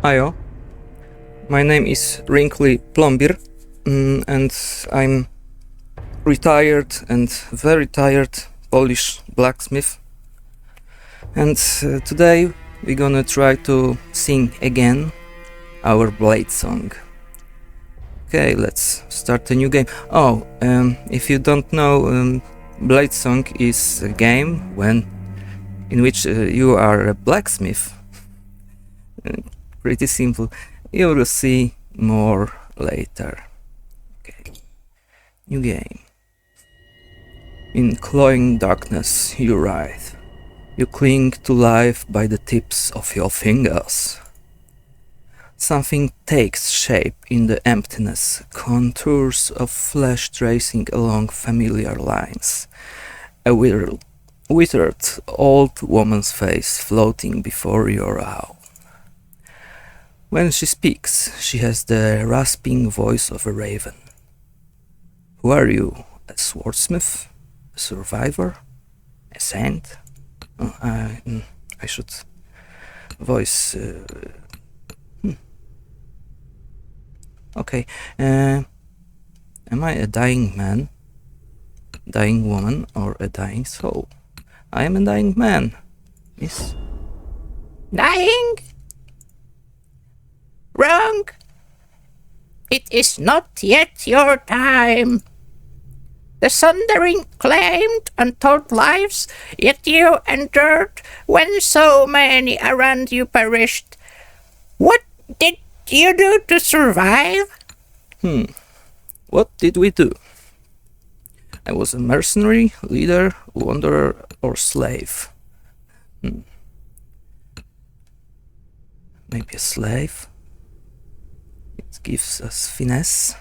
Ayo, my name is Wrinkly Plombier, and I'm retired and very tired Polish blacksmith. And today we're gonna try to sing again our Bladesong. Okay, let's start a new game. If you don't know, Bladesong is a game in which you are a blacksmith. Pretty simple. You will see more later. Okay. New game. In cloying darkness you writhe. You cling to life by the tips of your fingers. Something takes shape in the emptiness, contours of flesh tracing along familiar lines. A withered old woman's face floating before your eye. When she speaks, she has the rasping voice of a raven. Who are you? A swordsmith? A survivor? A saint? I should voice... Okay. Am I a dying man? Dying woman? Or a dying soul? I am a dying man. Yes. Dying? Wrong! It is not yet your time. The sundering claimed untold lives, yet you endured when so many around you perished. What did you do to survive? What did we do? I was a mercenary, leader, wanderer, or slave. Maybe a slave? It gives us finesse.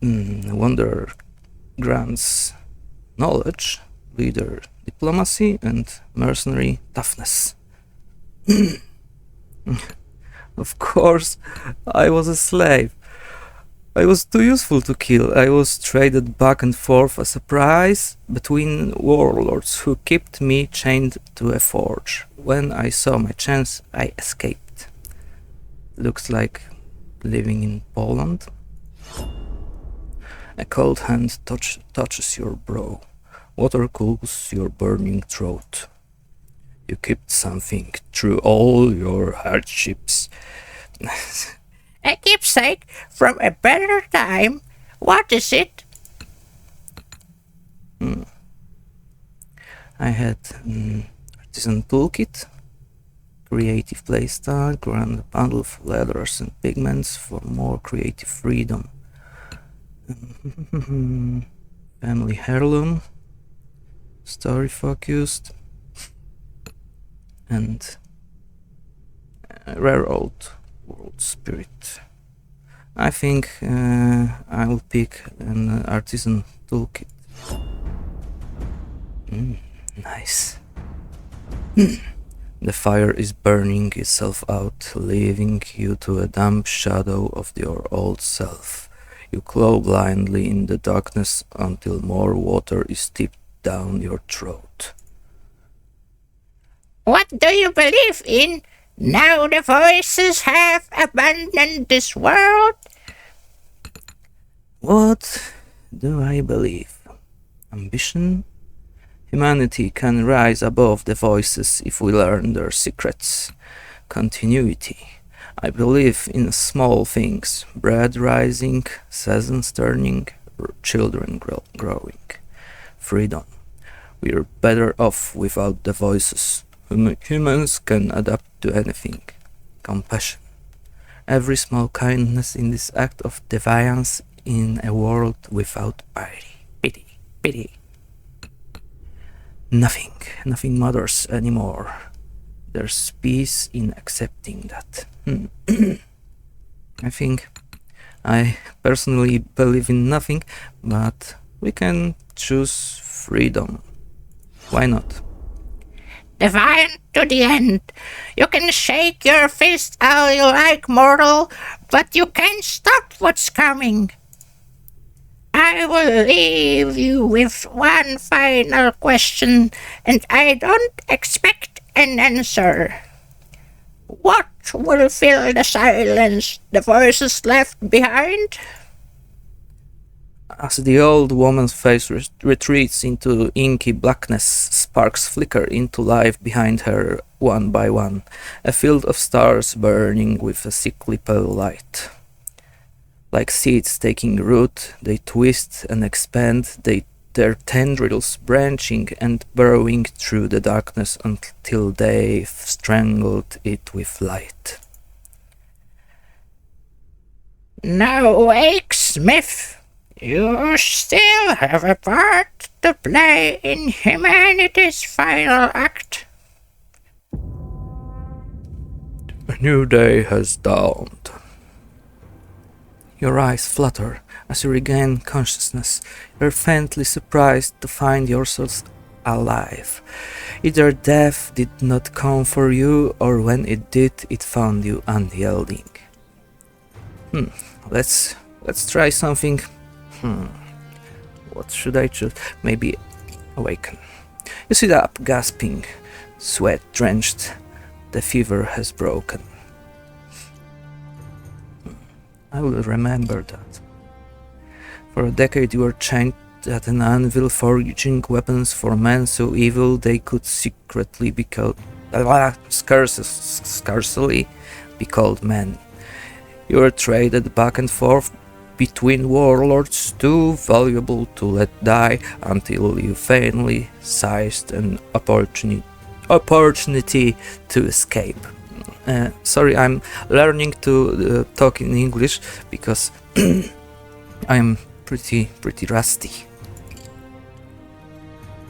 Wanderer grants knowledge, leader diplomacy, and mercenary toughness. Of course, I was a slave. I was too useful to kill. I was traded back and forth as a prize between warlords who kept me chained to a forge. When I saw my chance, I escaped. Looks like living in Poland. A cold hand touches your brow. Water cools your burning throat. You kept something through all your hardships. A keepsake from a better time. What is it? I had artisan toolkit, creative playstyle, grand bundle of leathers and pigments for more creative freedom. Family heirloom, story focused, and rare old world spirit. I think I will pick an artisan toolkit. Nice. The fire is burning itself out, leaving you to a damp shadow of your old self. You claw blindly in the darkness until more water is tipped down your throat. What do you believe in? Now the voices have abandoned this world? What do I believe? Ambition? Humanity can rise above the voices if we learn their secrets. Continuity. I believe in small things, bread rising, seasons turning, children growing. Freedom. We're better off without the voices. Humans can adapt to anything. Compassion. Every small kindness in this act of defiance in a world without pity. Nothing matters anymore. There's peace in accepting that. I think I personally believe in nothing, but we can choose freedom. Why not? Defiant to the end. You can shake your fist all you like, mortal, but you can't stop what's coming. I will leave you with one final question, and I don't expect an answer. What will fill the silence the voices left behind? As the old woman's face retreats into inky blackness, sparks flicker into life behind her one by one, a field of stars burning with a sickly pale light. Like seeds taking root, they twist and expand, their tendrils branching and burrowing through the darkness until they've strangled it with light. Now, Blacksmith, you still have a part to play in humanity's final act. A new day has dawned. Your eyes flutter as you regain consciousness. You're faintly surprised to find yourself alive. Either death did not come for you, or when it did, it found you unyielding. Let's try something. What should I choose? Maybe awaken. You sit up, gasping, sweat drenched. The fever has broken. I will remember that. For a decade you were chained at an anvil, forging weapons for men so evil they could secretly be called scarcely be called men. You were traded back and forth between warlords too valuable to let die, until you finally seized an opportunity to escape. Sorry, I'm learning to talk in English because I'm pretty rusty.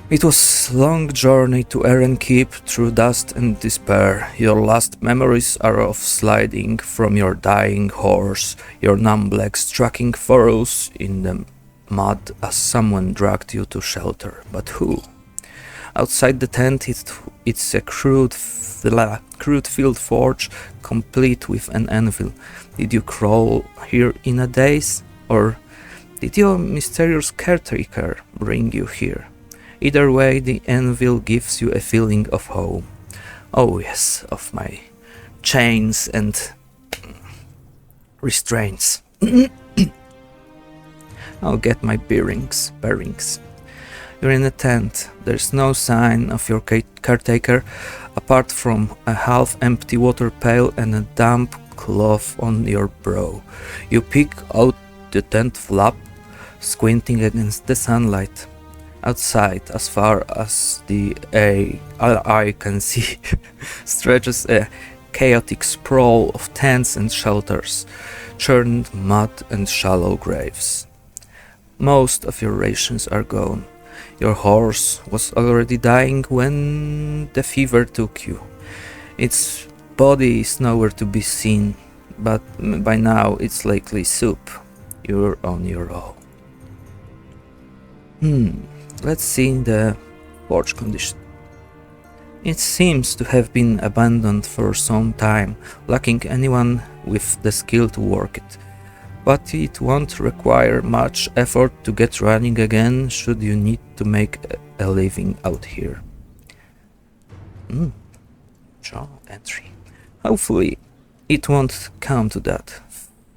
It was a long journey to Eren Keep through dust and despair. Your last memories are of sliding from your dying horse, your numb legs tracking furrows in the mud as someone dragged you to shelter. But who? Outside the tent, it's a crude field forge, complete with an anvil. Did you crawl here in a daze, or did your mysterious caretaker bring you here? Either way, the anvil gives you a feeling of home. Oh yes, of my chains and restraints. I'll get my bearings. You're in a tent. There's no sign of your caretaker, apart from a half-empty water pail and a damp cloth on your brow. You peek out the tent flap, squinting against the sunlight. Outside, as far as the eye can see, stretches a chaotic sprawl of tents and shelters, churned mud and shallow graves. Most of your rations are gone. Your horse was already dying when the fever took you. Its body is nowhere to be seen, but by now it's likely soup. You're on your own. Let's see the forge condition. It seems to have been abandoned for some time, lacking anyone with the skill to work it. But it won't require much effort to get running again should you need to make a living out here. Journal entry. Hopefully it won't come to that.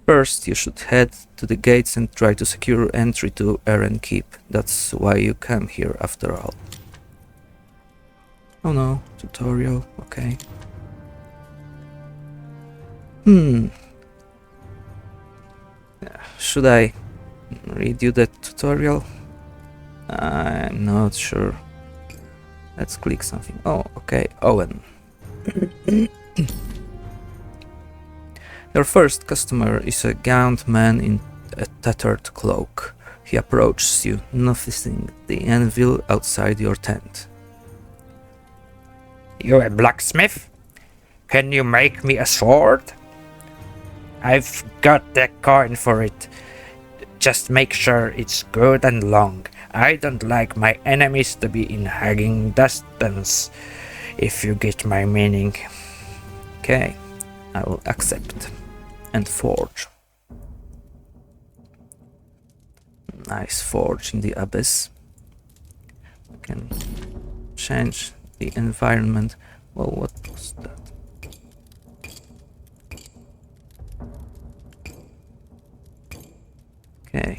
First, you should head to the gates and try to secure entry to Eren Keep. That's why you came here after all. Oh no, tutorial, okay. Should I read you the tutorial? I'm not sure. Let's click something. Oh, okay, Owen. Your first customer is a gaunt man in a tattered cloak. He approaches you, noticing the anvil outside your tent. You a blacksmith? Can you make me a sword? I've got the coin for it. Just make sure it's good and long. I don't like my enemies to be in hugging distance, if you get my meaning. Okay, I will accept. And forge. Nice forge in the abyss. We can change the environment. Well, what was that? Okay.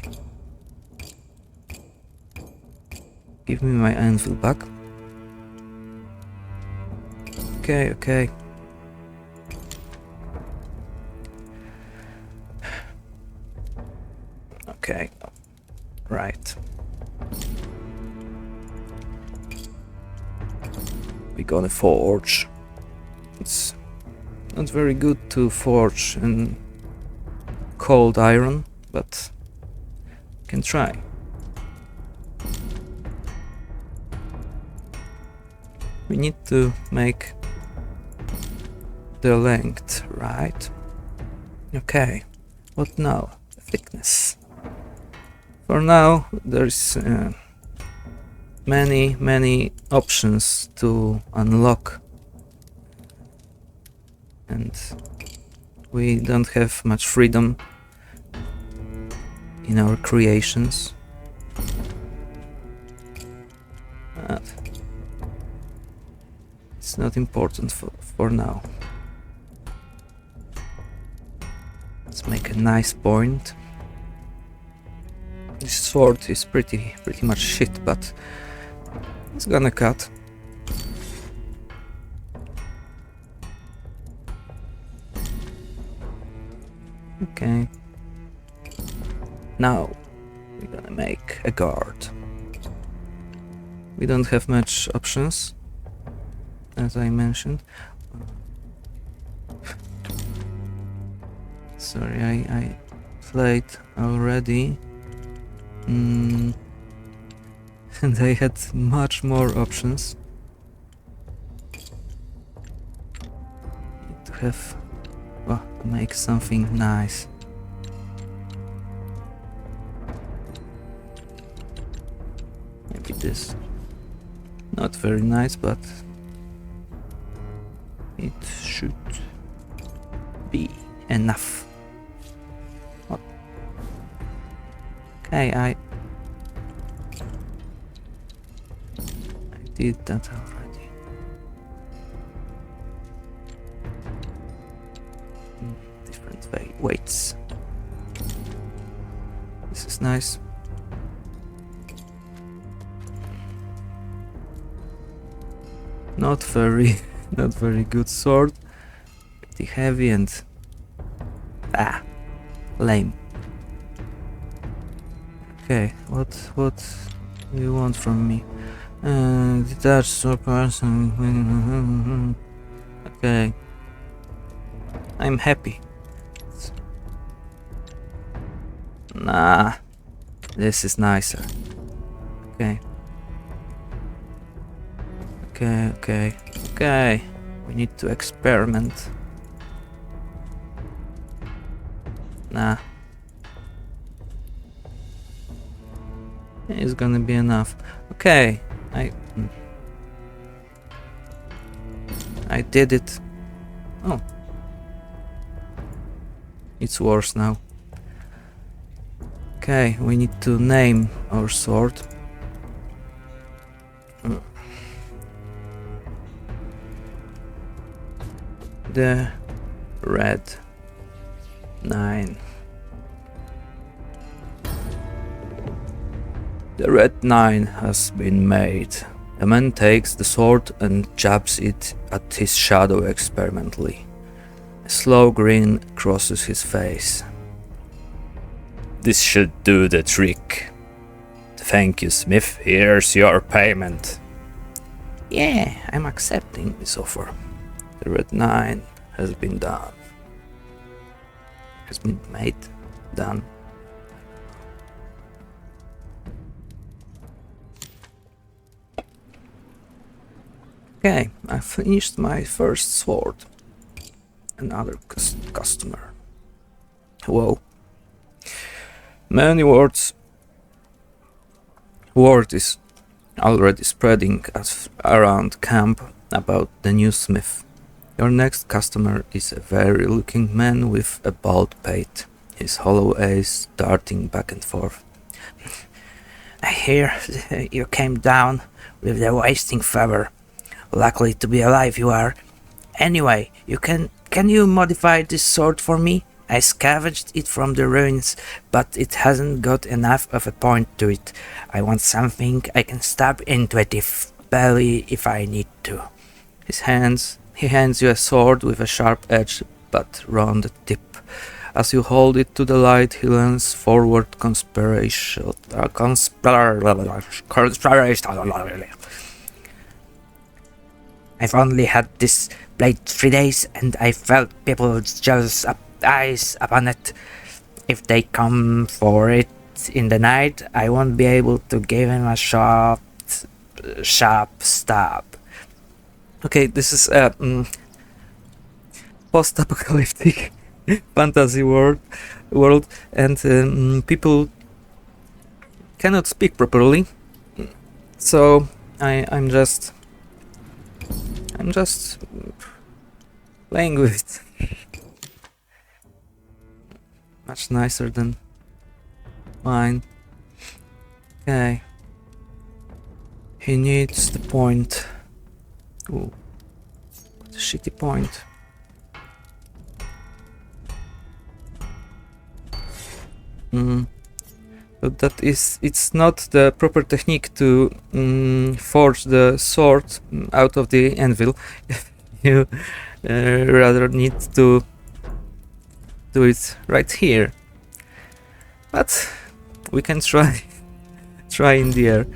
Give me my anvil back. Okay, okay. Okay, right. We're gonna forge. It's not very good to forge in cold iron, but can try. We need to make the length right. Okay, what now? The thickness. For now, there's many options to unlock, and we don't have much freedom in our creations. But it's not important for now. Let's make a nice point. This sword is pretty much shit, but it's gonna cut. Okay. Now we're gonna make a guard. We don't have much options, as I mentioned. Sorry, I played already. And I had much more options. Need to have, well, make something nice. Maybe this. Not very nice, but it should be enough. What? Okay, I did that already. Different weights. This is nice. Not very good sword. Pretty heavy and lame. Okay, what do you want from me? Detach sword person. Okay, I'm happy. Nah, this is nicer. Okay. Okay. We need to experiment. Nah. It's gonna be enough. Okay. I did it. Oh. It's worse now. Okay, we need to name our sword. The Red 9. The Red 9 has been made. A man takes the sword and jabs it at his shadow experimentally. A slow grin crosses his face. This should do the trick. Thank you, Smith. Here's your payment. Yeah, I'm accepting this offer. The Red 9 has been done. Has been made. Done. Okay, I finished my first sword. Another customer. Whoa. Many words. Word is already spreading around camp about the new smith. Your next customer is a very looking man with a bald pate, his hollow eyes darting back and forth. I hear you came down with the wasting fever. Lucky to be alive you are. Anyway, can you modify this sword for me? I scavenged it from the ruins, but it hasn't got enough of a point to it. I want something I can stab into a belly if I need to. He hands you a sword with a sharp edge but rounded tip. As you hold it to the light, he leans forward I've only had this blade 3 days, and I felt people's jealous eyes upon it. If they come for it in the night, I won't be able to give him a sharp stab. Okay, this is a post-apocalyptic fantasy world, and people cannot speak properly. So I'm just playing with it. Much nicer than mine. Okay. He needs the point. Ooh, what a shitty point. But it's not the proper technique to forge the sword out of the anvil. You rather need to do it right here. But we can try in the air.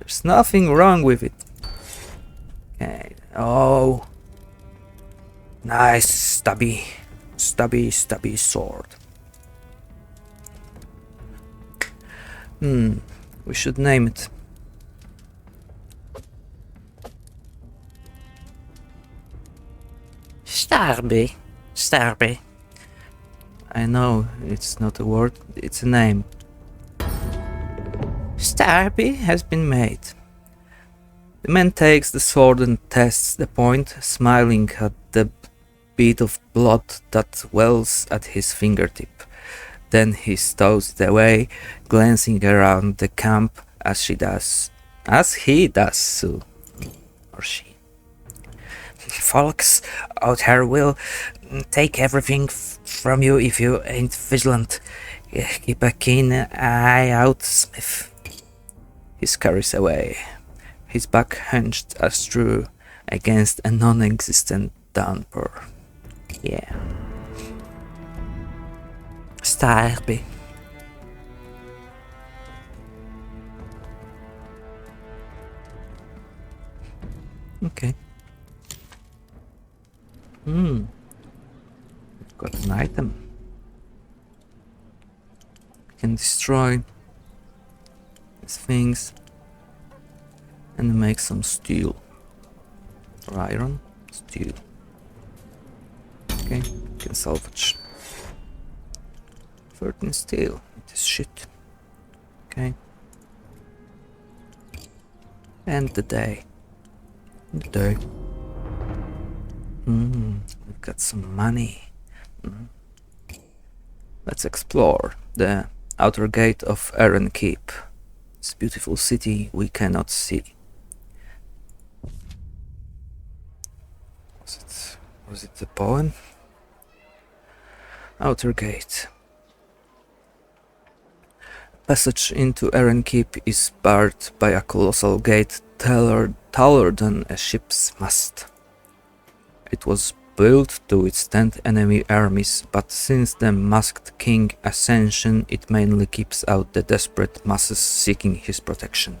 There's nothing wrong with it. Okay. Oh, nice stubby sword. We should name it. Starby. I know it's not a word, it's a name. Starby has been made. The man takes the sword and tests the point, smiling at the bead of blood that wells at his fingertip. Then he stows it away, glancing around the camp as he does so, or she. Folks out here will take everything from you if you ain't vigilant. Keep a keen eye out, Smith. He scurries away, his back hunched as true against a non-existent downpour. Yeah. Starby. Okay. We've got an item. We can destroy these things and make some steel. Or iron. Steel. Okay, we can salvage 13 steel. This shit. Okay. And the day. We've got some money. Let's explore the outer gate of Eren Keep. This beautiful city we cannot see. Was it the poem? Outer gate. Passage into Eren Keep is barred by a colossal gate taller than a ship's mast. It was built to withstand enemy armies, but since the Masked King ascension, it mainly keeps out the desperate masses seeking his protection.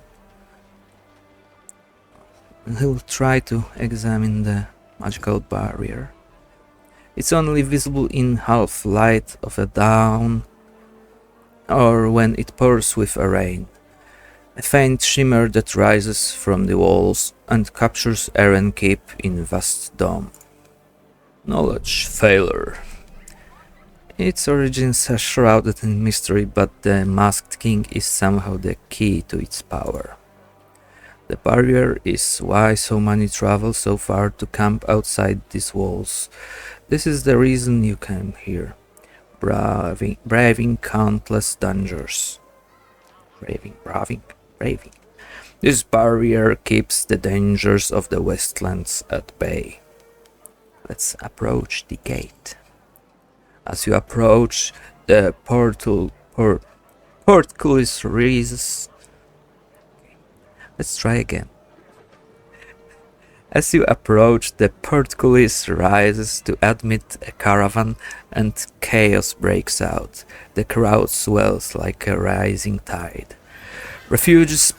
He'll try to examine the magical barrier. It's only visible in half light of a dawn or when it pours with a rain. A faint shimmer that rises from the walls and captures Eren Keep in vast dome. Knowledge failure. Its origins are shrouded in mystery, but the Masked King is somehow the key to its power. The barrier is why so many travel so far to camp outside these walls. This is the reason you came here, braving countless dangers. Braving. This barrier keeps the dangers of the Westlands at bay. Let's approach the gate. As you approach, the portcullis rises. Let's try again. As you approach, the portcullis rises to admit a caravan, and chaos breaks out. The crowd swells like a rising tide. Refugees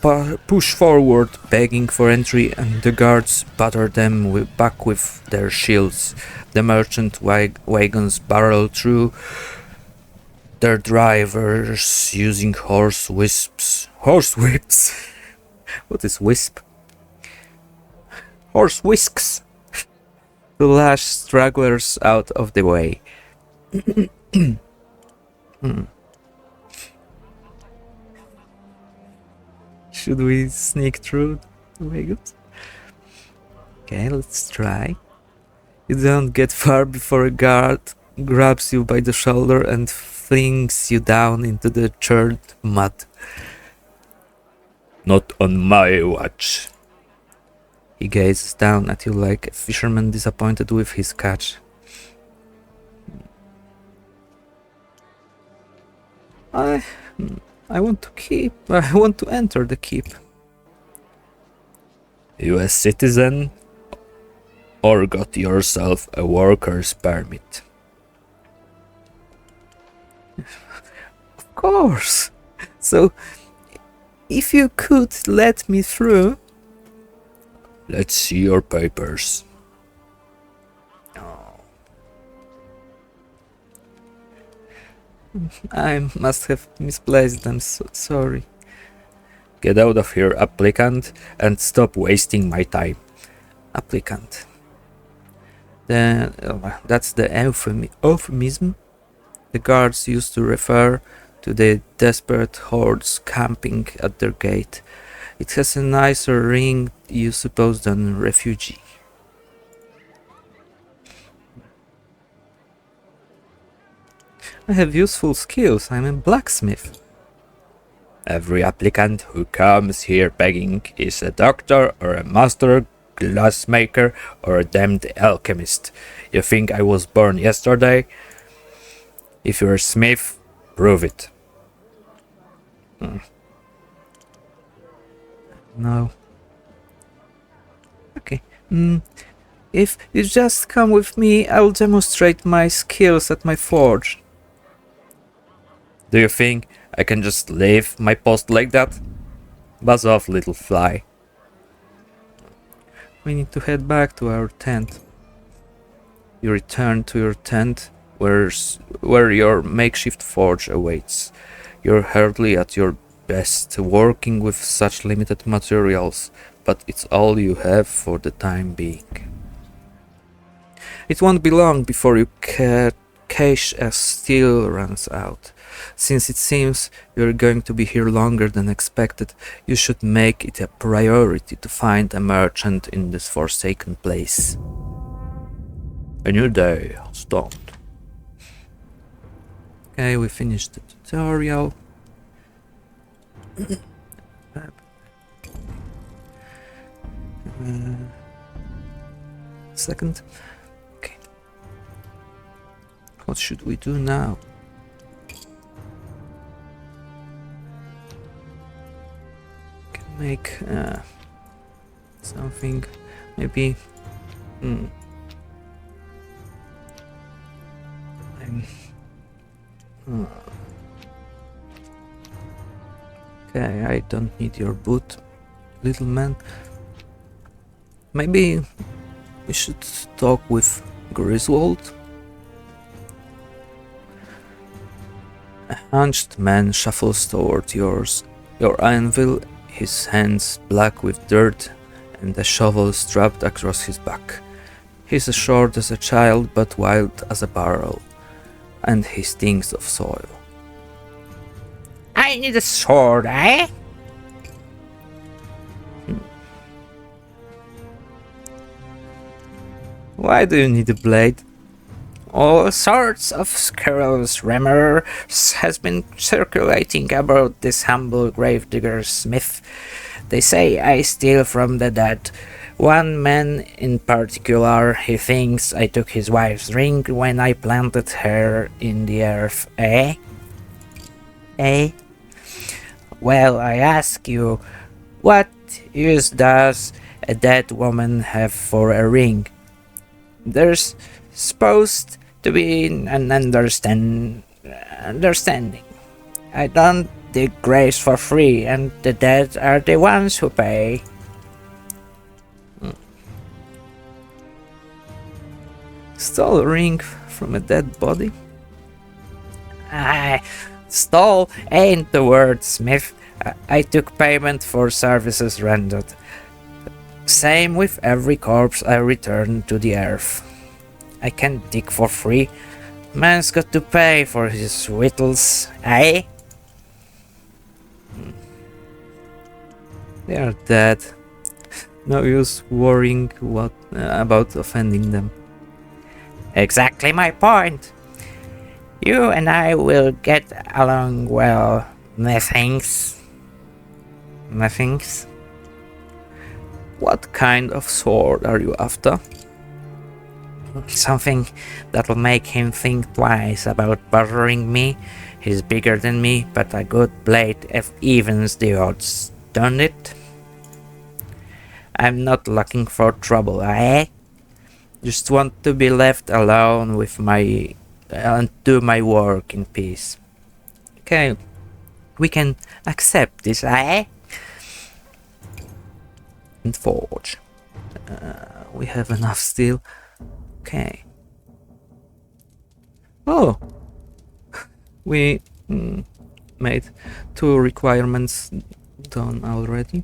push forward, begging for entry, and the guards batter them back with their shields. The merchant wagons barrel through, their drivers using horse whips. What is wisp? Horse whisks to lash stragglers out of the way. Should we sneak through the wagons? Okay, let's try. You don't get far before a guard grabs you by the shoulder and flings you down into the churned mud. Not on my watch. He gazes down at you like a fisherman disappointed with his catch. I want to enter the keep. You a citizen or got yourself a worker's permit? Of course. So, if you could let me through. Let's see your papers. Oh. I must have misplaced them, sorry. Get out of here, applicant, and stop wasting my time. Applicant. That's the euphemism the guards used to refer to the desperate hordes camping at their gate. It has a nicer ring, you suppose, than refugee. I have useful skills. I'm a blacksmith. Every applicant who comes here begging is a doctor or a master glassmaker or a damned alchemist. You think I was born yesterday? If you're a smith, prove it. No. Okay. If you just come with me, I'll demonstrate my skills at my forge. Do you think I can just leave my post like that? Buzz off, little fly. We need to head back to our tent. You return to your tent, where your makeshift forge awaits. You're hardly at your best working with such limited materials, but it's all you have for the time being. It won't be long before your cash as steel runs out. Since it seems you're going to be here longer than expected, you should make it a priority to find a merchant in this forsaken place. A new day dawned. Okay, we finished the tutorial. Second. Okay. What should we do now? Can make something, maybe. Okay, I don't need your boot, little man. Maybe we should talk with Griswold? A hunched man shuffles toward your anvil, his hands black with dirt and a shovel strapped across his back. He's as short as a child but wild as a barrel, and he stinks of soil. I need a sword, eh? Why do you need a blade? All sorts of scurrilous rumors has been circulating about this humble gravedigger smith. They say I steal from the dead One man in particular, he thinks I took his wife's ring when I planted her in the earth, eh? Eh? Well, I ask you, what use does a dead woman have for a ring? There's supposed to be an understanding. I don't dig graves for free, and the dead are the ones who pay. Stole a ring from a dead body? Stole ain't the word, Smith. I took payment for services rendered. Same with every corpse I return to the earth. I can't dig for free. Man's got to pay for his victuals, eh? They are dead. No use worrying about offending them. Exactly my point. You and I will get along well, methinks. Methinks? What kind of sword are you after? Something that'll make him think twice about bothering me. He's bigger than me, but a good blade evens the odds, don't it? I'm not looking for trouble, eh? Just want to be left alone with my and do my work in peace. Okay, we can accept this, eh? And forge. We have enough steel. Okay. Oh! We made 2 requirements done already.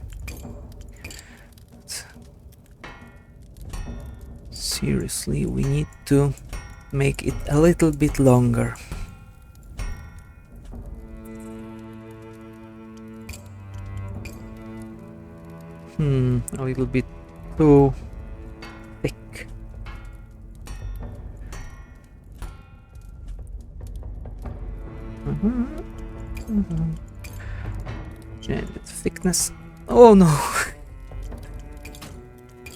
Seriously, we need to make it a little bit longer. A little bit too thick. Change the thickness. Oh no!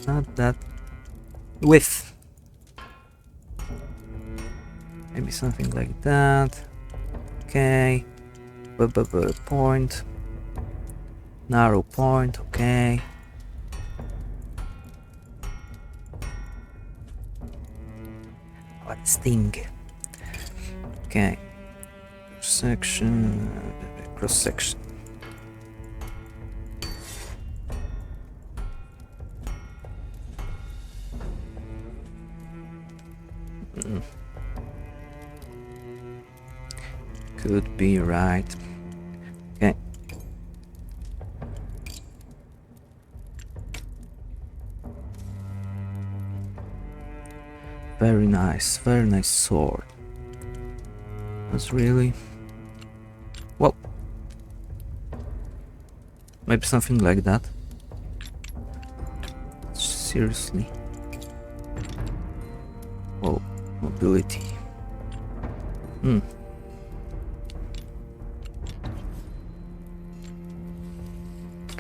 Not that. Width. Maybe something like that. Okay. Point. Narrow point. Okay. What sting? Okay. Section. Cross section. Could be right. Okay. Very nice sword. That's really... Well... Maybe something like that. Seriously. Oh, mobility.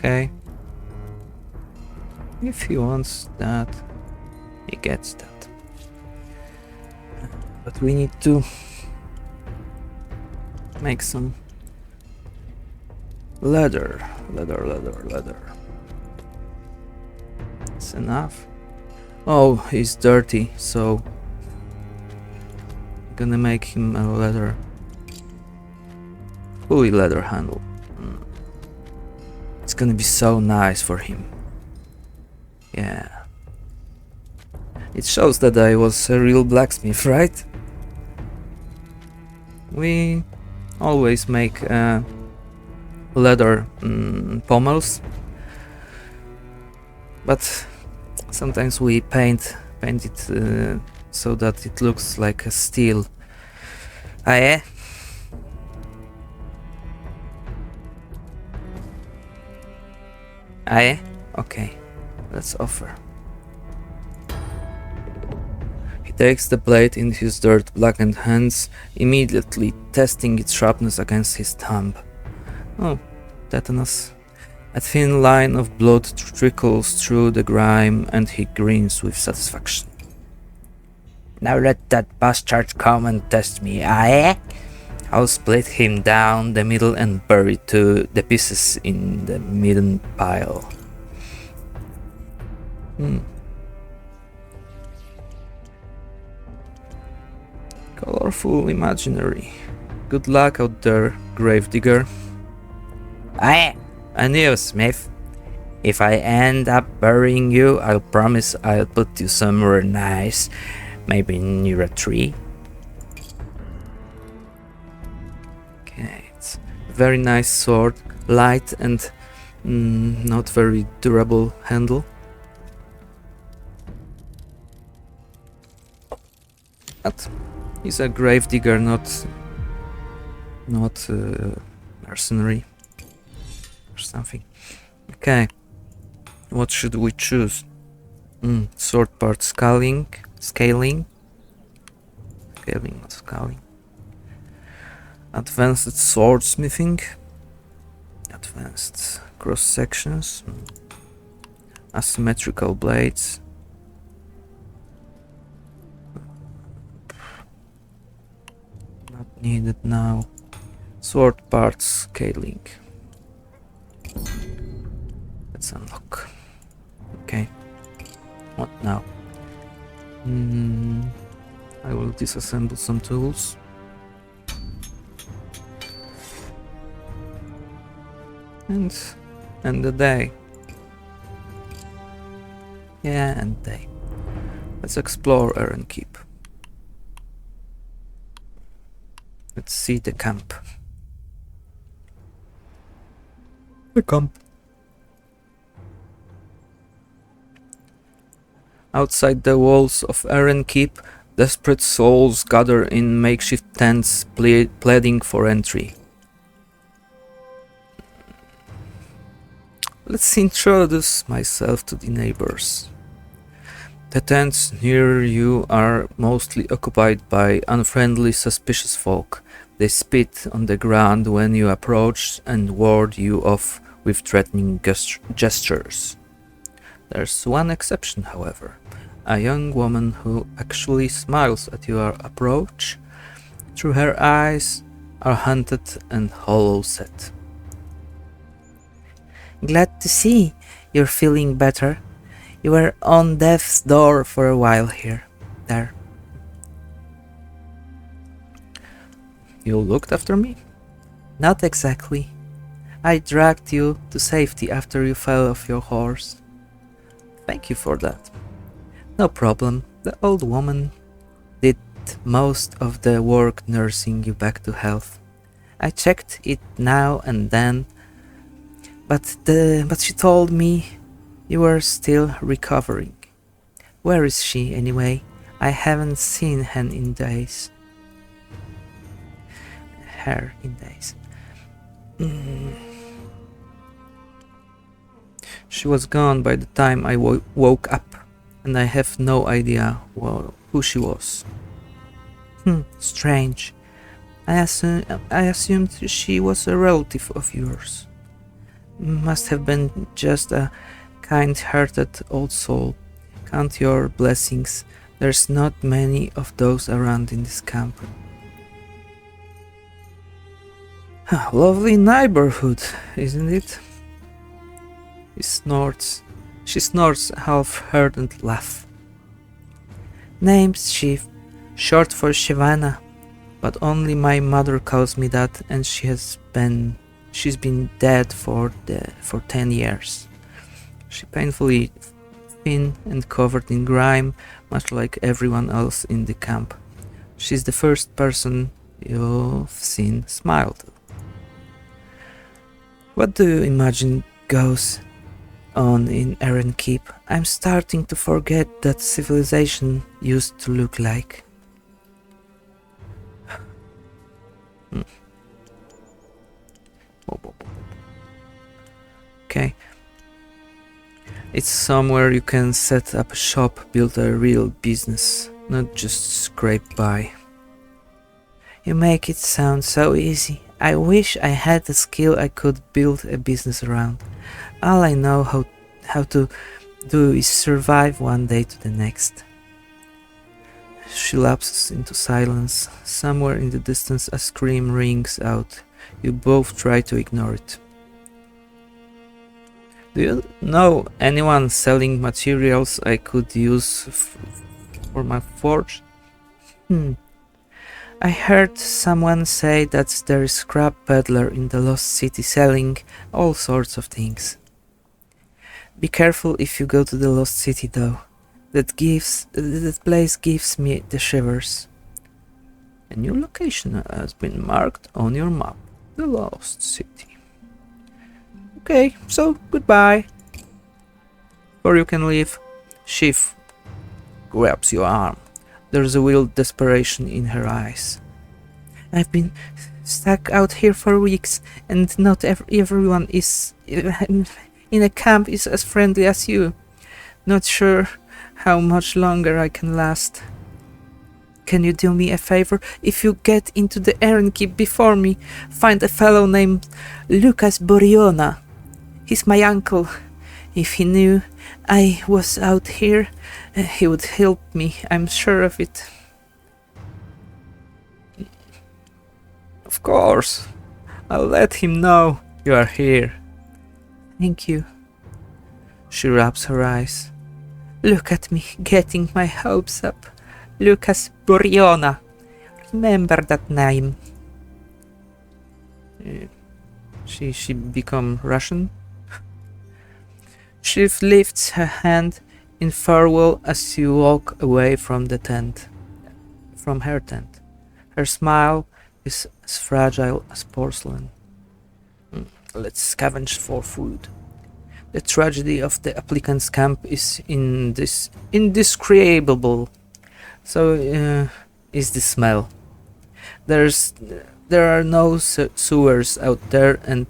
Okay. If he wants that, he gets that. But we need to make some leather. That's enough. Oh, he's dirty, so I'm gonna make him a leather, fully leather handle. It's gonna be so nice for him. Yeah. It shows that I was a real blacksmith, right? We always make leather pommels, but sometimes we paint it so that it looks like a steel. Ah, yeah? Ah, yeah? Okay, let's offer. He takes the blade in his dirt-blackened hands, immediately testing its sharpness against his thumb. Oh, tetanus. A thin line of blood trickles through the grime and he grins with satisfaction. Now let that bastard come and test me, eh? I'll split him down the middle and bury the pieces in the midden pile. Colorful imaginary. Good luck out there, gravedigger. Aye, and you, Smith. If I end up burying you, I'll promise I'll put you somewhere nice, maybe near a tree. Okay, it's a very nice sword, light and not very durable handle. But he's a gravedigger, not mercenary or something. Okay, what should we choose? Sword part scaling, not scaling. Advanced swordsmithing, advanced cross sections, asymmetrical blades. Not needed now. Sword part scaling. Let's unlock. Okay. What now? I will disassemble some tools. And end the day. Yeah, end day. Let's explore Eren Keep. Let's see the camp. The camp. Outside the walls of Eren Keep, desperate souls gather in makeshift tents, pleading for entry. Let's introduce myself to the neighbors. The tents near you are mostly occupied by unfriendly, suspicious folk. They spit on the ground when you approach and ward you off with threatening gestures. There's one exception, however. A young woman who actually smiles at your approach. Through her eyes are hunted and hollow set. Glad to see you're feeling better. You were on death's door for a while there. You looked after me? Not exactly. I dragged you to safety after you fell off your horse. Thank you for that. No problem. The old woman did most of the work nursing you back to health. I checked it now and then, but she told me you were still recovering. Where is she anyway? I haven't seen her in days. She was gone by the time I woke up, and I have no idea who she was. Strange. I assumed she was a relative of yours. Must have been just a kind-hearted old soul. Count your blessings. There's not many of those around in this camp. Lovely neighborhood, isn't it? She snorts half-heard and laughs. Name's Shiv, short for Shivana, but only my mother calls me that, and she's been dead for 10 years. She painfully thin and covered in grime, much like everyone else in the camp. She's the first person you've seen smile to. What do you imagine goes on in Eren Keep? I'm starting to forget that civilization used to look like. Okay. It's somewhere you can set up a shop, build a real business, not just scrape by. You make it sound so easy. I wish I had a skill I could build a business around. All I know how to do is survive one day to the next. She lapses into silence. Somewhere in the distance a scream rings out. You both try to ignore it. Do you know anyone selling materials I could use for my forge? I heard someone say that there is scrap peddler in the Lost City selling all sorts of things. Be careful if you go to the Lost City though. That place gives me the shivers. A new location has been marked on your map. The Lost City. Okay, so goodbye. Or you can leave. Shiv grabs your arm. There's a wild desperation in her eyes. I've been stuck out here for weeks, and not everyone is in a camp is as friendly as you. Not sure how much longer I can last. Can you do me a favor? If you get into the errand keep before me, find a fellow named Lucas Boriona. He's my uncle. If he knew I was out here, he would help me, I'm sure of it. Of course. I'll let him know you are here. Thank you. She wraps her eyes. Look at me, getting my hopes up. Lucas Boriona. Remember that name. She become Russian? Shiv lifts her hand in farewell as you walk away from the tent. From her tent. Her smile is as fragile as porcelain. Let's scavenge for food. The tragedy of the applicants' camp is indescribable. So is the smell. There are no sewers out there, and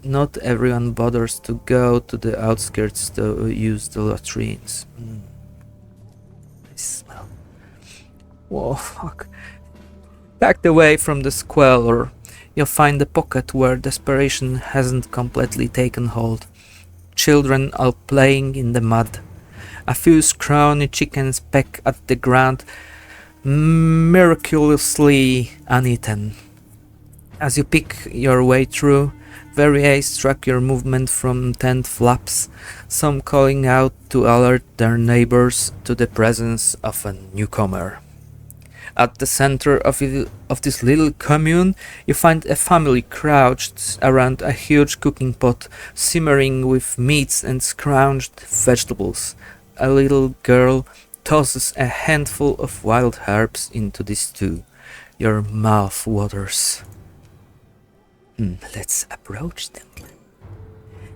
not everyone bothers to go to the outskirts to use the latrines. I smell. Whoa, fuck. Tucked away from the squalor, you'll find a pocket where desperation hasn't completely taken hold. Children are playing in the mud. A few scrawny chickens peck at the ground, miraculously uneaten. As you pick your way through, variations track your movement from tent flaps, some calling out to alert their neighbors to the presence of a newcomer. At the center of this little commune, you find a family crouched around a huge cooking pot, simmering with meats and scrounged vegetables. A little girl tosses a handful of wild herbs into the stew. Your mouth waters. Let's approach them.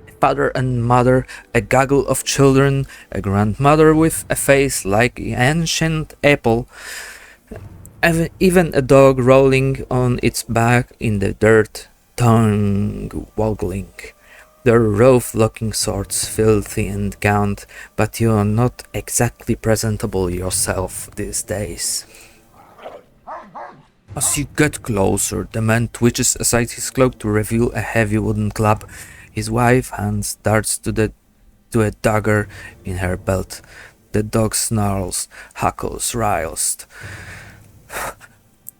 A father and mother, a gaggle of children, a grandmother with a face like an ancient apple, even a dog rolling on its back in the dirt, tongue waggling. Their rough-looking sorts, filthy and gaunt, but you are not exactly presentable yourself these days. As you get closer, the man twitches aside his cloak to reveal a heavy wooden club. His wife hands darts to a dagger in her belt. The dog snarls, hackles, riles.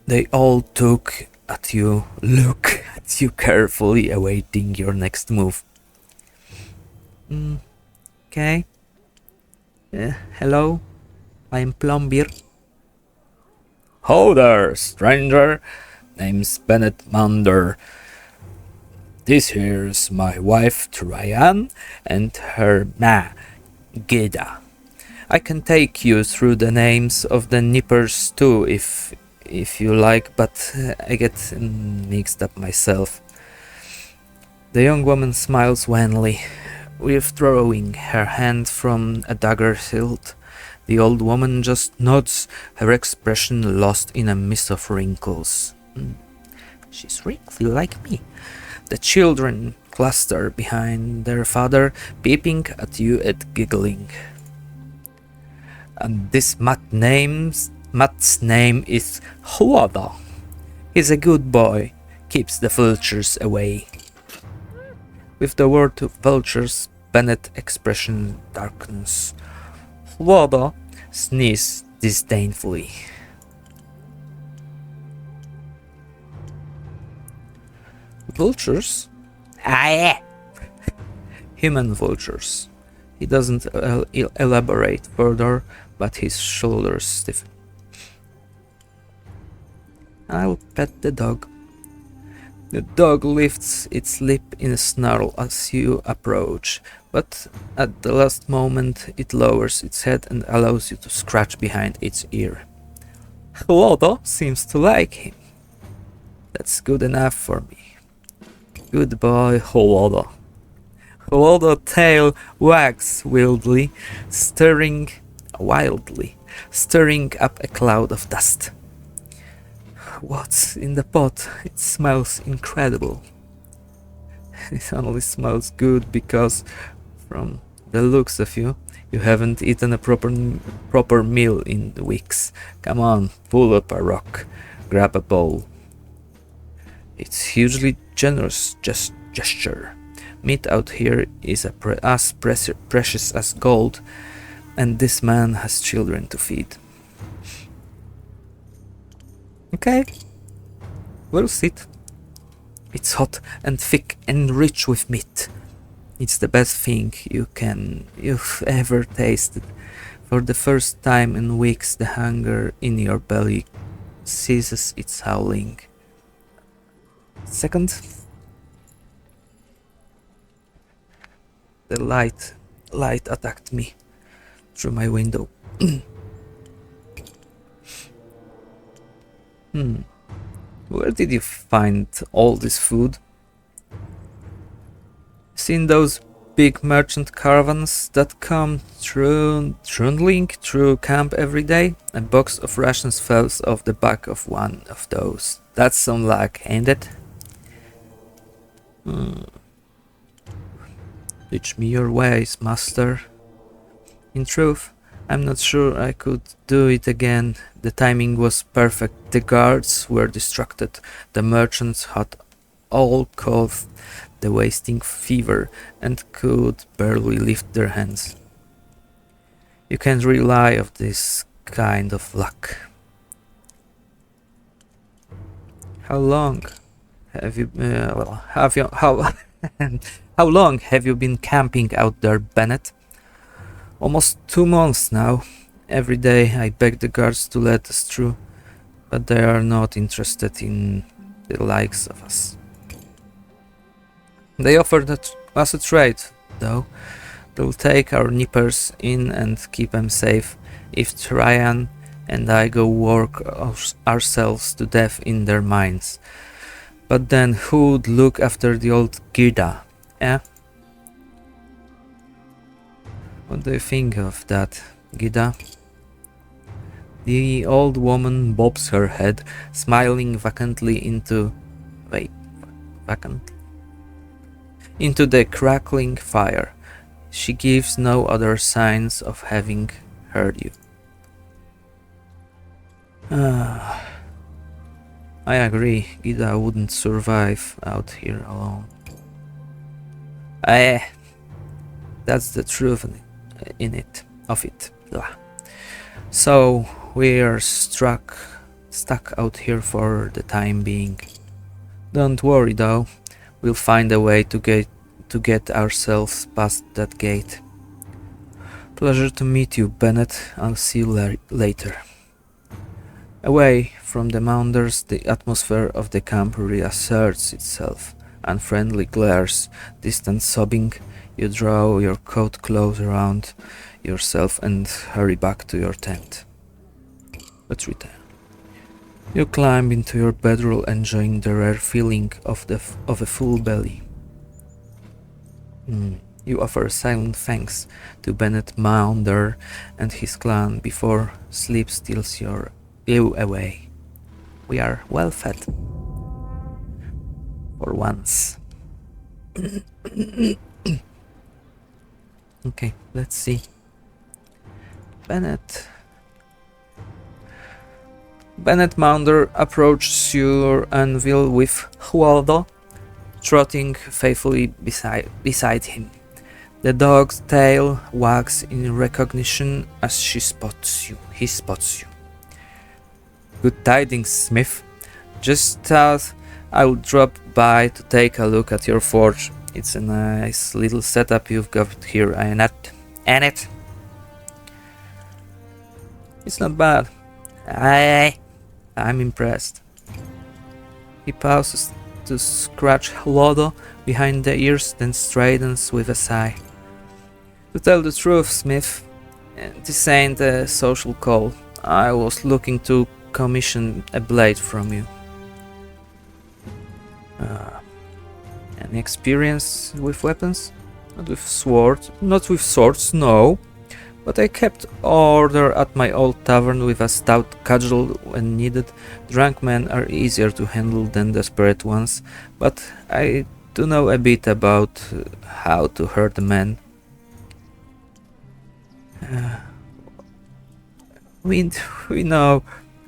They all look at you carefully, awaiting your next move. Okay. Hello, I'm Plumbeer. Ho there, stranger. Name's Bennett Munder. This here's my wife, Traian, and her ma, Geda. I can take you through the names of the nippers too, if you like, but I get mixed up myself. The young woman smiles wanly, withdrawing her hand from a dagger hilt. The old woman just nods, her expression lost in a mist of wrinkles. She's wrinkly like me. The children cluster behind their father, peeping at you and giggling. And this Matt's name is Huada. He's a good boy, keeps the vultures away. With the word vultures, Bennett's expression darkens. Wada sneezed disdainfully. Vultures? Aye. Human vultures. He doesn't elaborate further, but his shoulders stiffen. I'll pet the dog. The dog lifts its lip in a snarl as you approach, but at the last moment it lowers its head and allows you to scratch behind its ear. Lodo seems to like him. That's good enough for me. Good boy, Holodo. Holodo's tail wags wildly, stirring up a cloud of dust. What's in the pot? It smells incredible. It only smells good because, from the looks of you, you haven't eaten a proper meal in weeks. Come on, pull up a rock, grab a bowl. It's hugely generous gesture. Meat out here is as precious as gold, and this man has children to feed. Okay, we'll sit. It's hot and thick and rich with meat. It's the best thing you've ever tasted. For the first time in weeks, the hunger in your belly ceases its howling. Second, the light attacked me through my window. Where did you find all this food? Seen those big merchant caravans that come trundling through camp every day? A box of rations falls off the back of one of those. That's some luck, ain't it? Teach me your ways, master. In truth, I'm not sure I could do it again. The timing was perfect. The guards were distracted. The merchants had all caught the wasting fever and could barely lift their hands. You can't rely on this kind of luck. How long have you how long have you been camping out there, Bennett? Almost 2 months now. Every day I beg the guards to let us through, but they are not interested in the likes of us. They offered us a trade, though. They'll take our nippers in and keep them safe if Traian and I go work ourselves to death in their mines. But then who'd look after the old Gida, eh? What do you think of that, Gida? The old woman bobs her head, smiling vacantly into the crackling fire. She gives no other signs of having heard you. I agree, Gida wouldn't survive out here alone. That's the truth of it. Blah. So we're stuck out here for the time being. Don't worry though, we'll find a way to get ourselves past that gate. Pleasure to meet you, Bennett. I'll see you later. Away from the mounders, the atmosphere of the camp reasserts itself. Unfriendly glares, distant sobbing. You draw your coat close around yourself and hurry back to your tent. Let's return. You climb into your bedroll, enjoying the rare feeling of a full belly. You offer silent thanks to Bennett Maunder and his clan before sleep steals you away. We are well fed. For once. Okay, let's see. Bennett. Bennett Maunder approaches your anvil with Hualdo trotting faithfully beside him. The dog's tail wags in recognition as he spots you. Good tidings, Smith. Just thought I would drop by to take a look at your forge. It's a nice little setup you've got here, ain't it? It's not bad. I'm impressed. He pauses to scratch Lodo behind the ears, then straightens with a sigh. To tell the truth, Smith, this ain't a social call. I was looking to commission a blade from you. Any experience with weapons? Not with swords, no. But I kept order at my old tavern with a stout cudgel when needed. Drunk men are easier to handle than desperate ones, but I do know a bit about how to hurt a man. We know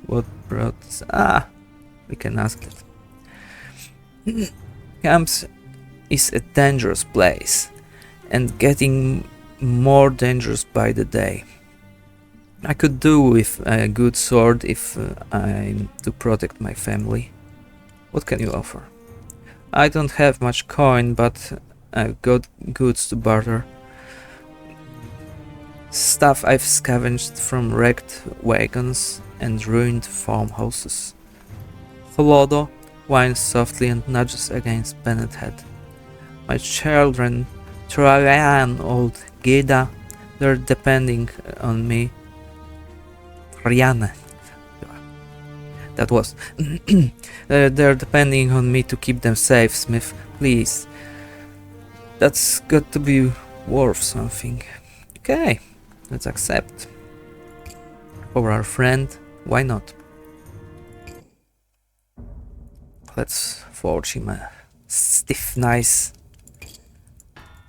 what brought us. We can ask that. Camps is a dangerous place, and getting more dangerous by the day. I could do with a good sword if I'm to protect my family. What can you offer? I don't have much coin, but I've got goods to barter. Stuff I've scavenged from wrecked wagons and ruined farmhouses. Holodo whines softly and nudges against Bennett's head. My children Trayan old Geda, they're depending on me. Rianne. That was. They're depending on me to keep them safe, Smith. Please. That's got to be worth something. Okay, let's accept. For our friend, why not? Let's forge him a stiff, nice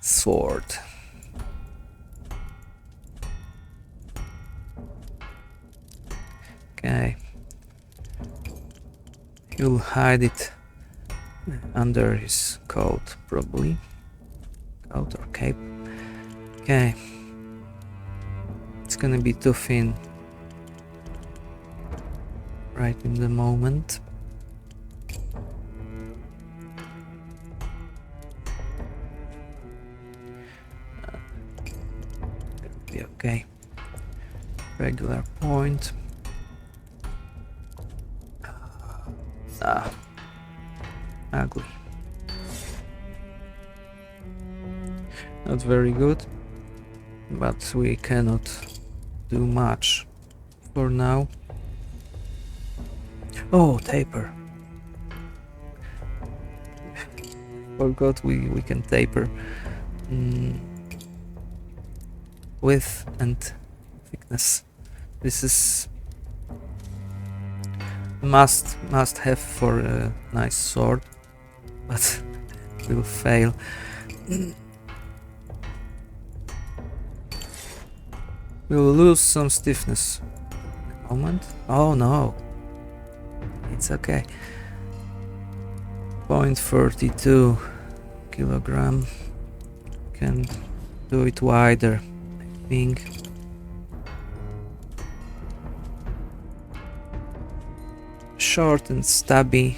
sword. Okay. He'll hide it under his coat, probably. Coat or cape. Okay. It's gonna be too thin right in the moment. It'll be okay. Regular point. Ugly. Not very good, but we cannot do much for now. Oh, taper. Forgot we can taper width and thickness. This is must have for a nice sword, but will fail. We'll lose some stiffness. A moment. Oh no, it's okay. 0.32 kilogram. Can do it wider, I think. Short and stubby.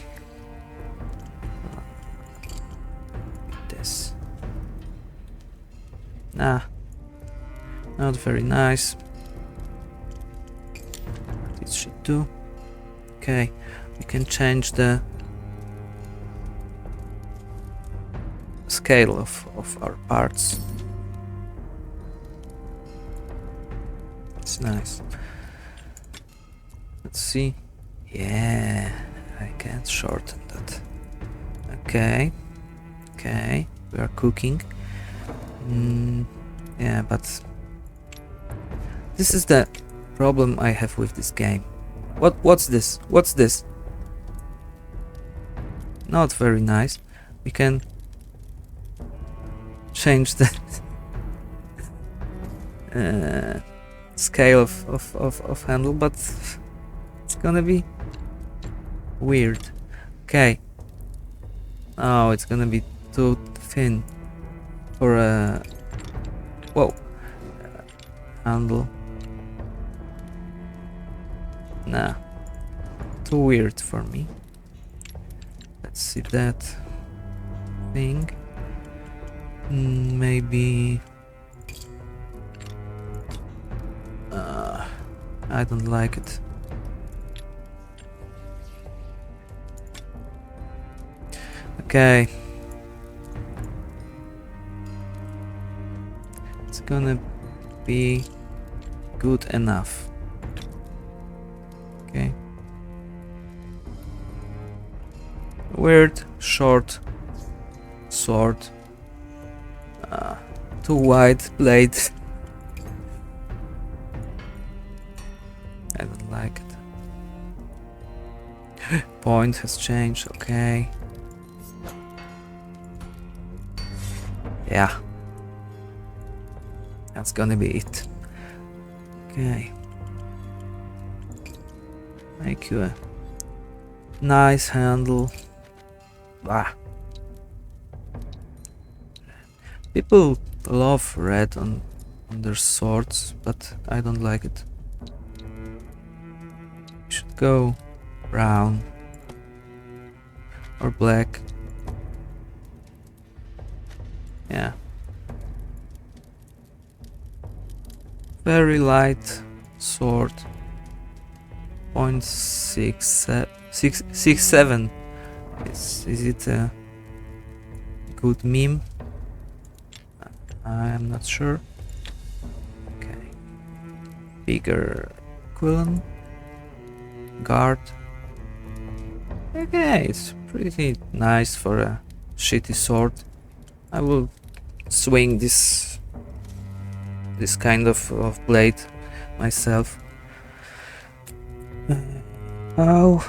This. Nah, not very nice. This should do. Okay, we can change the scale of our parts. It's nice. Let's see. Yeah, I can't shorten that. Okay, we are cooking. Yeah, but this is the problem I have with this game. What's this? What's this? Not very nice. We can change the scale of handle, but It's gonna be weird. Okay. Oh, it's gonna be too thin for a whoa handle. Nah, too weird for me. Let's see that thing. Maybe I don't like it. Okay. It's gonna be good enough. Okay. Weird short sword. Too wide blade. I don't like it. Point has changed, okay. Yeah. That's gonna be it. Okay. Make you a nice handle. Ah. People love red on their swords, but I don't like it. Should go brown or black. Yeah. Very light sword. 0.67. Is it a good meme? I am not sure. Okay. Bigger equivalent. Guard. Okay, it's pretty nice for a shitty sword. I will swing this kind of blade myself. How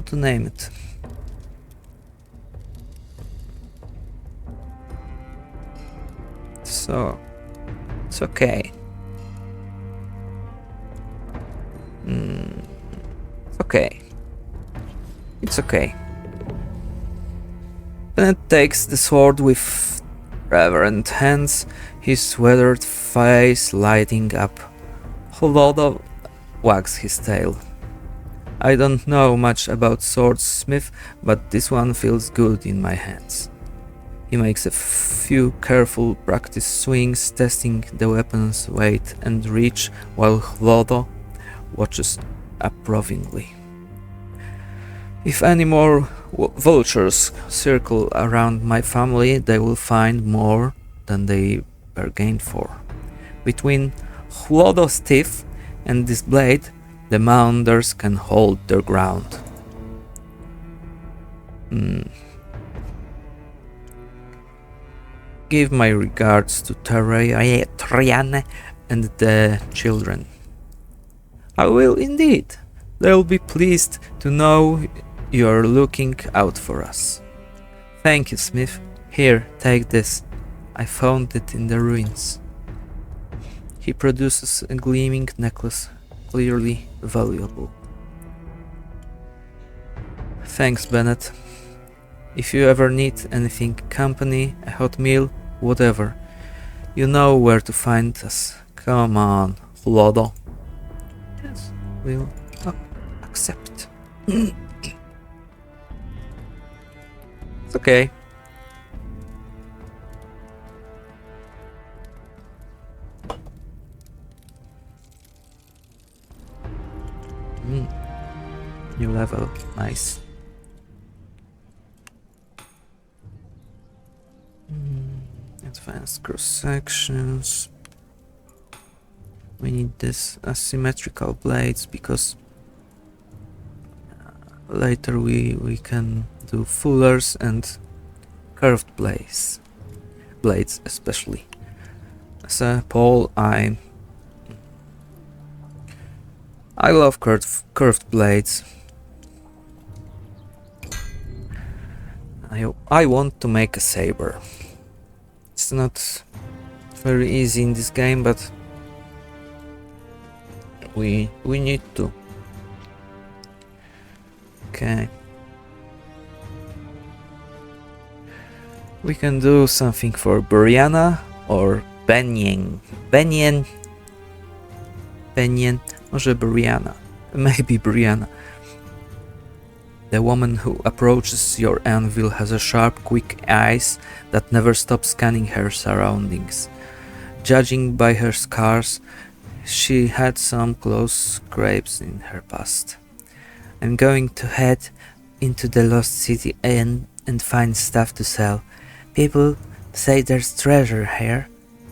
to name it? So it's okay. It's okay. It's okay. Then it takes the sword with reverent hands, his weathered face lighting up. Holodo wags his tail. I don't know much about swordsmith, but this one feels good in my hands. He makes a few careful practice swings, testing the weapon's weight and reach, while Holodo watches approvingly. If any more vultures circle around my family, they will find more than they bargained for. Between Holodo's teeth and this blade, the Mounders can hold their ground. Give my regards to Triane and the children. I will indeed. They'll be pleased to know you're looking out for us. Thank you, Smith. Here, take this. I found it in the ruins. He produces a gleaming necklace, clearly valuable. Thanks, Bennett. If you ever need anything, company, a hot meal, whatever, you know where to find us. Come on, Lodo. Yes, we'll accept. It's okay. New level, nice. Advanced cross sections. We need this asymmetrical blades because later we can do fullers and curved blades especially. As a pole, I love curved blades. I want to make a saber. It's not very easy in this game, but We need to. Okay. We can do something for Brianna or Benyen. Benyen. Może Brianna. Maybe Brianna. The woman who approaches your anvil has a sharp, quick eyes that never stop scanning her surroundings. Judging by her scars, she had some close scrapes in her past. I'm going to head into the lost city and find stuff to sell. People say there's treasure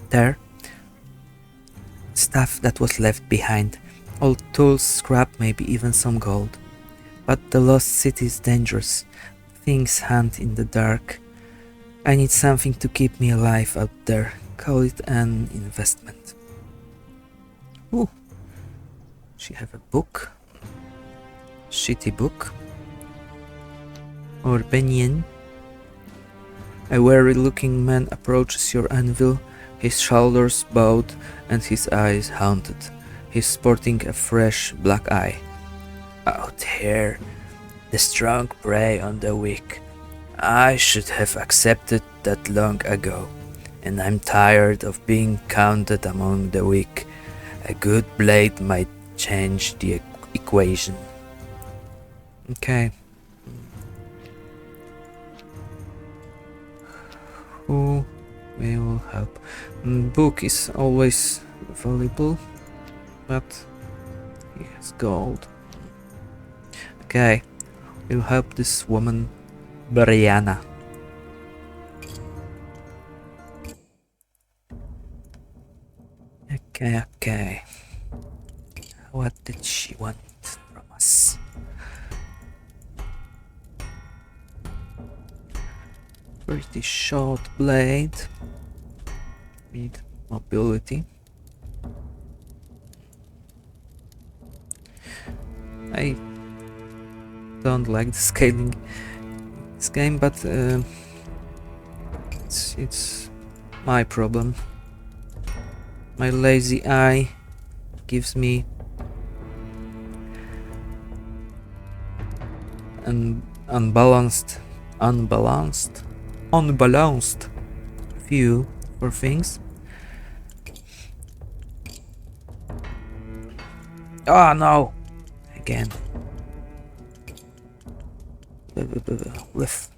there. Stuff that was left behind. Old tools, scrap, maybe even some gold. But the lost city is dangerous. Things hunt in the dark. I need something to keep me alive out there. Call it an investment. Ooh. She have a book. Shitty book. Or Benyen. A weary-looking man approaches your anvil, his shoulders bowed and his eyes haunted. He's sporting a fresh black eye. Out here, the strong prey on the weak. I should have accepted that long ago, and I'm tired of being counted among the weak. A good blade might change the equation. Okay. Who will help? Book is always valuable, but he has gold. Okay, we'll help this woman, Brianna. Okay. What did she want from us? Pretty short blade with mobility. I don't like the scaling in this game, but it's my problem. My lazy eye gives me an unbalanced view for things. Oh no! Again. Lift.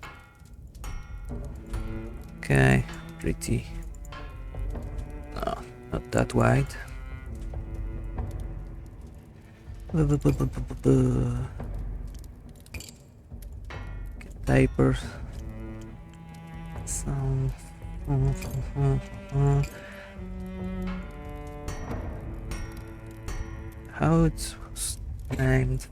Okay, pretty. No, not that wide. Taper. Some. How it was named?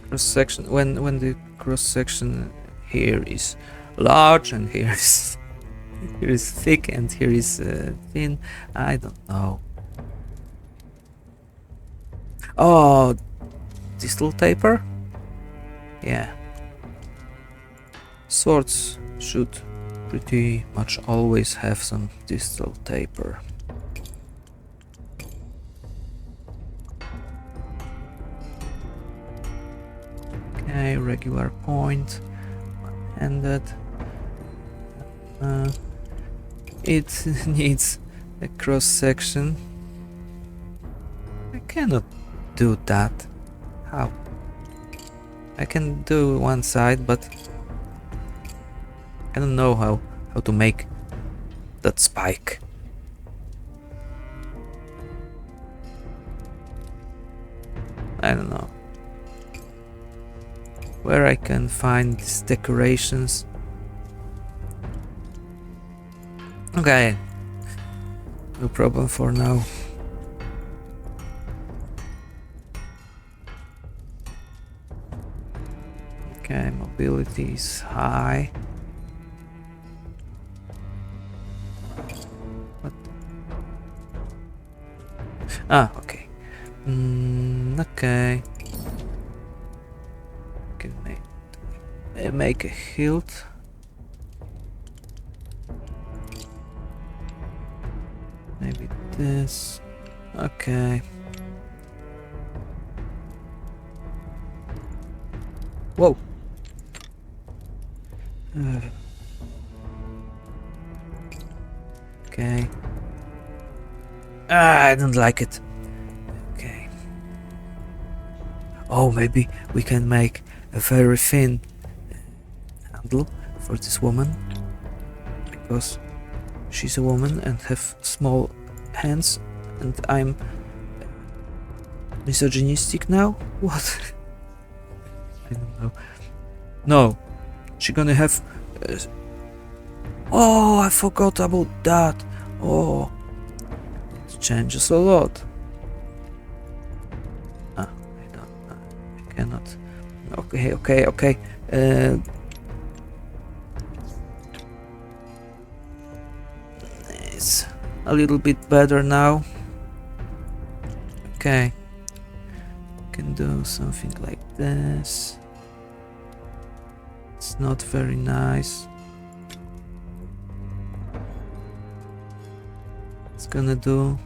Cross section. When the cross section here is large and here is thick and here is thin. I don't know. Oh, distal taper. Yeah. Swords should pretty much always have some distal taper. Okay, regular point, one-handed. It needs a cross section. I cannot do that. How? I can do one side, but I don't know how to make that spike. I don't know where I can find these decorations. Okay, no problem for now. Okay, mobility is high. What? Ah, okay. Okay. Can make a hilt. Maybe this. Okay. Whoa. Okay. I don't like it. Okay. Oh, maybe we can make a very thin handle for this woman, because she's a woman and have small hands, and I'm misogynistic now? What? I don't know. No, she gonna have... oh, I forgot about that. Oh, it changes a lot. Ah, I cannot. Okay. It's a little bit better now. Okay. Can do something like this. It's not very nice. It's gonna do.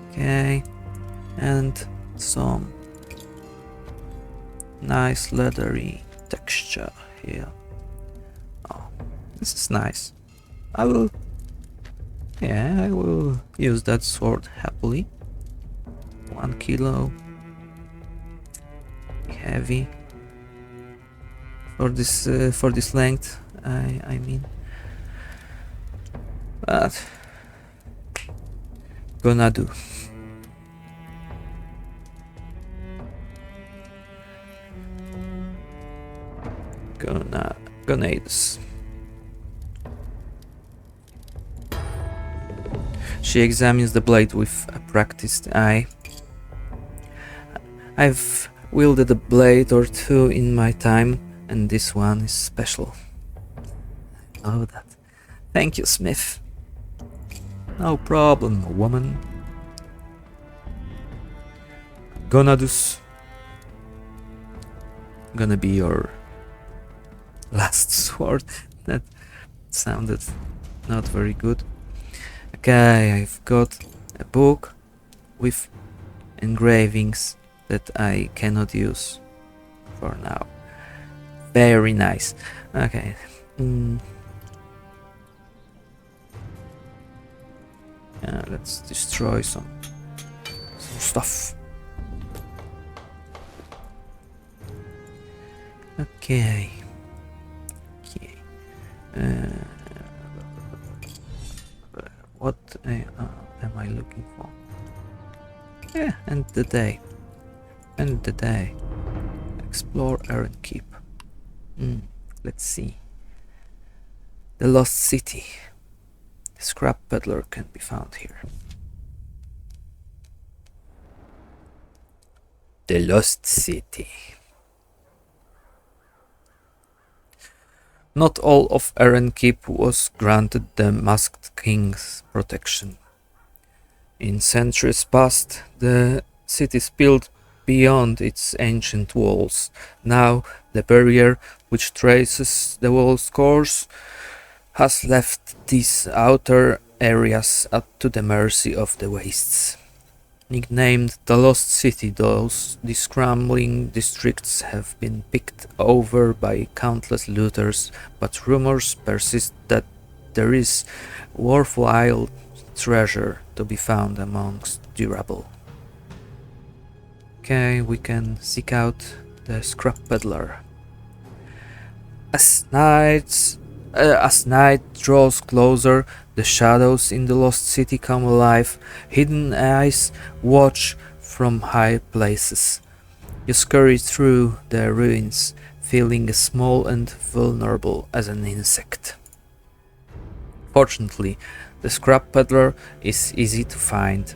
Okay. And some nice leathery texture here. Oh, this is nice. I will use that sword happily. 1 kilo. Heavy. For this length, I mean. But gonna do. Grenades. She examines the blade with a practiced eye. I've wielded a blade or two in my time, and this one is special. I know that. Thank you, Smith. No problem, woman. Gonna be your last sword. That sounded not very good. Okay, I've got a book with engravings that I cannot use for now. Very nice. Okay. Let's destroy some stuff. Okay. What am I looking for? Yeah, end the day. Explore Iron Keep. Let's see. The Lost City. The scrap peddler can be found here. The Lost City. Not all of Iron Keep was granted the Masked King's protection. In centuries past, the city spilled beyond its ancient walls. Now, the barrier which traces the wall's course has left these outer areas up to the mercy of the wastes. Nicknamed the Lost City, these crumbling districts have been picked over by countless looters, but rumors persist that there is worthwhile treasure to be found amongst the rubble. Okay, we can seek out the scrap peddler. As night draws closer, the shadows in the Lost City come alive. Hidden eyes watch from high places. You scurry through the ruins, feeling as small and vulnerable as an insect. Fortunately, the scrap peddler is easy to find.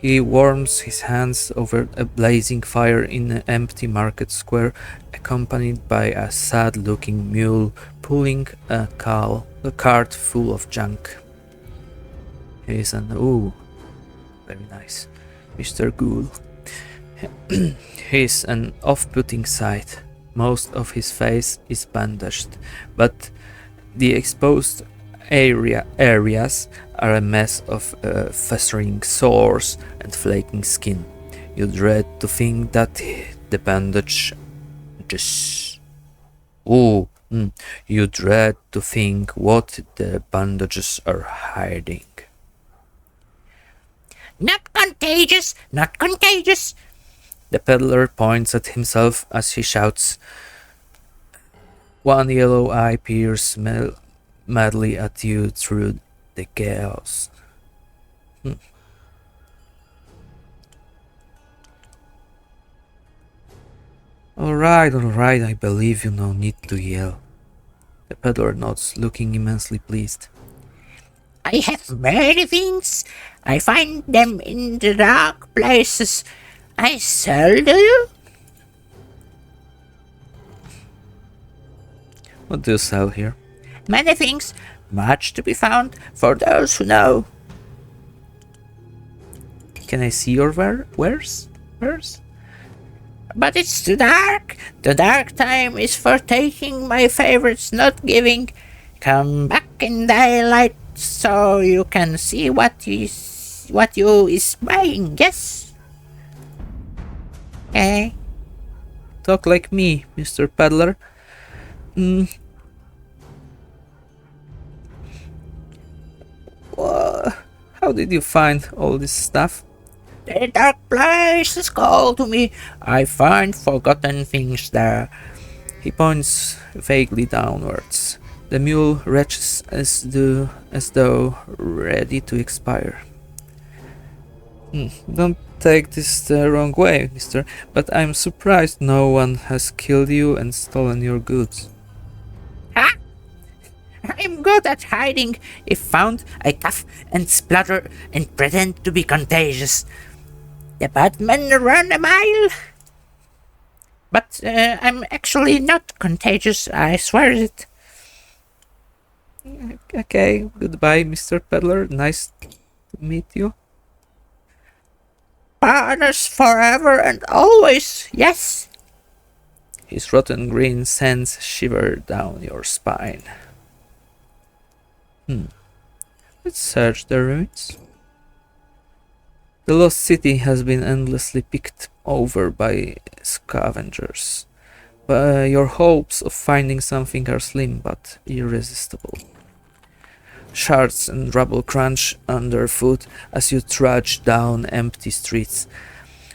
He warms his hands over a blazing fire in an empty market square, accompanied by a sad-looking mule pulling a cart full of junk. He is very nice, Mr. Ghoul. He is an off-putting sight. Most of his face is bandaged, but the exposed areas are a mess of festering sores and flaking skin. You dread to think that the bandage just... Oh, you dread to think what the bandages are hiding. Not contagious, not contagious. The peddler points at himself as he shouts. One yellow eye peers madly at you through the chaos. Alright, I believe you, no need to yell. The peddler nods, looking immensely pleased. I have many things. I find them in the dark places. I sell to you. What do you sell here? Many things, much to be found for those who know. Can I see your wares? But it's too dark. The dark time is for taking my favorites, not giving. Come back in daylight so you can see what you is buying. Yes. Okay. Talk like me, Mr. Peddler. How did you find all this stuff? The dark places call to me. I find forgotten things there. He points vaguely downwards. The mule retches as though ready to expire. Don't take this the wrong way, mister, but I'm surprised no one has killed you and stolen your goods. Ha! I'm good at hiding. If found, I cough and splutter and pretend to be contagious. The bad men run a mile. But I'm actually not contagious, I swear it. Okay, goodbye, Mr. Peddler. Nice to meet you. Partners forever and always, yes. His rotten grin sends a shiver down your spine. Let's search the ruins. The lost city has been endlessly picked over by scavengers. But your hopes of finding something are slim but irresistible. Shards and rubble crunch underfoot as you trudge down empty streets.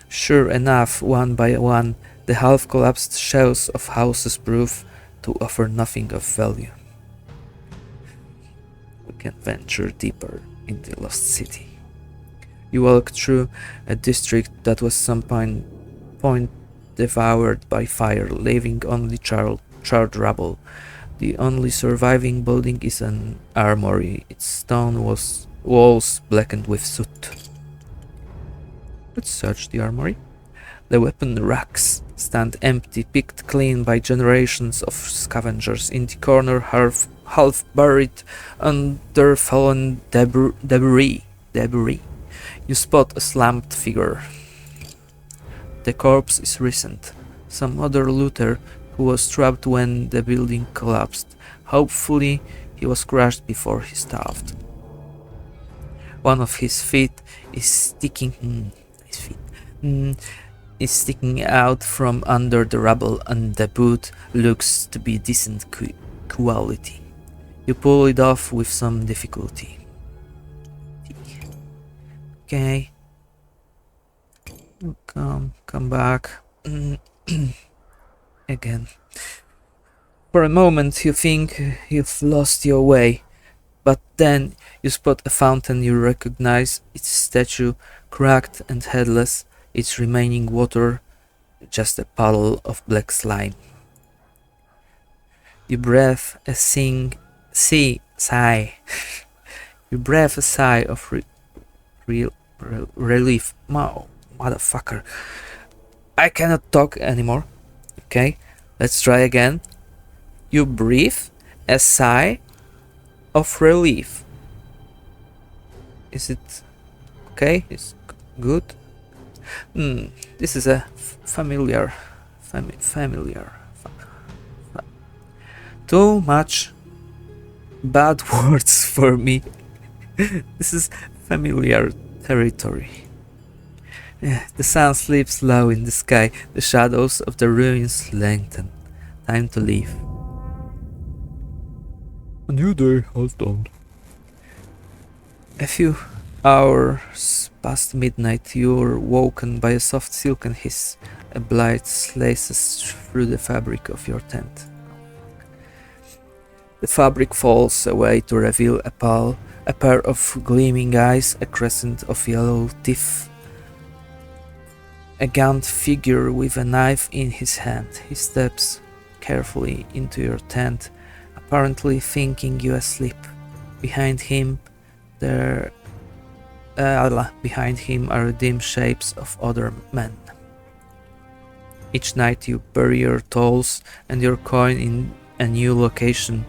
Sure enough, one by one, the half-collapsed shells of houses prove to offer nothing of value. We can venture deeper in the lost city. You walk through a district that was some point devoured by fire, leaving only charred rubble. The only surviving building is an armory, its stone walls blackened with soot. Let's search the armory. The weapon racks stand empty, picked clean by generations of scavengers. In the corner, half buried under fallen debris. You spot a slumped figure. The corpse is recent. Some other looter who was trapped when the building collapsed. Hopefully, he was crushed before he starved. One of his feet is sticking out from under the rubble, and the boot looks to be decent quality. You pull it off with some difficulty. Okay. Come back. Again. For a moment you think you've lost your way, but then you spot a fountain you recognize, its statue cracked and headless, its remaining water just a puddle of black slime. You breathe a sigh. You breathe a sigh of relief. Motherfucker. I cannot talk anymore. Okay, let's try again. You breathe a sigh of relief. Is it okay? It's good. This is a familiar. Too much bad words for me. This is familiar territory. The sun sleeps low in the sky, the shadows of the ruins lengthen. Time to leave. A new day has dawned. A few hours past midnight, you're woken by a soft silken hiss. A blade slices through the fabric of your tent. The fabric falls away to reveal a pair of gleaming eyes, a crescent of yellow teeth, a gaunt figure with a knife in his hand. He steps carefully into your tent, apparently thinking you asleep. Behind him are dim shapes of other men. Each night you bury your tools and your coin in a new location.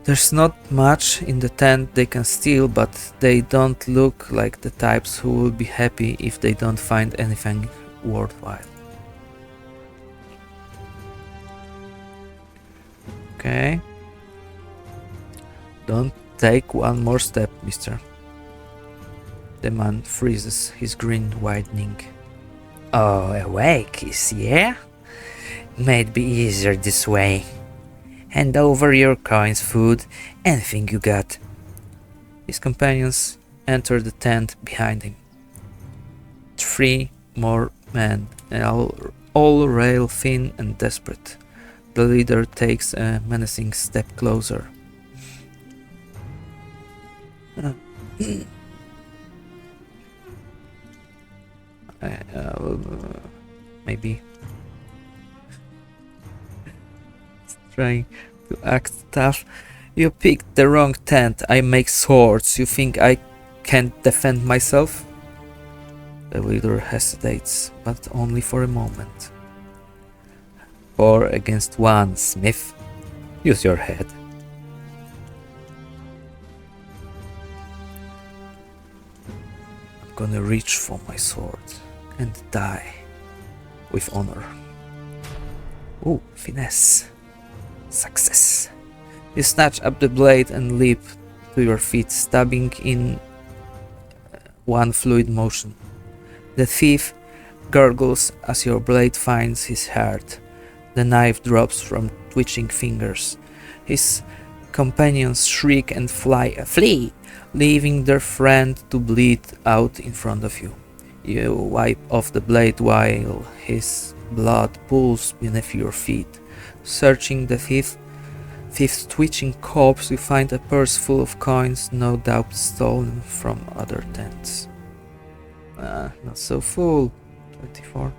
There's not much in the tent they can steal, but they don't look like the types who will be happy if they don't find anything worthwhile. Okay. Don't take one more step, mister. The man freezes, his grin widening. Oh, awake, is yeah? Might be easier this way. Hand over your coins, food, anything you got. His companions enter the tent behind him. 3 more men, all rail thin and desperate. The leader takes a menacing step closer. Maybe trying to act tough. You picked the wrong tent. I make swords. You think I can't defend myself? The leader hesitates, but only for a moment. 4 against 1, Smith. Use your head. I'm gonna reach for my sword and die with honor. Ooh, finesse. Success. You snatch up the blade and leap to your feet, stabbing in one fluid motion. The thief gurgles as your blade finds his heart. The knife drops from twitching fingers. His companions shriek and flee, leaving their friend to bleed out in front of you. You wipe off the blade while his blood pools beneath your feet. Searching the fifth twitching corpse, you find a purse full of coins, no doubt stolen from other tents. Not so full. 24.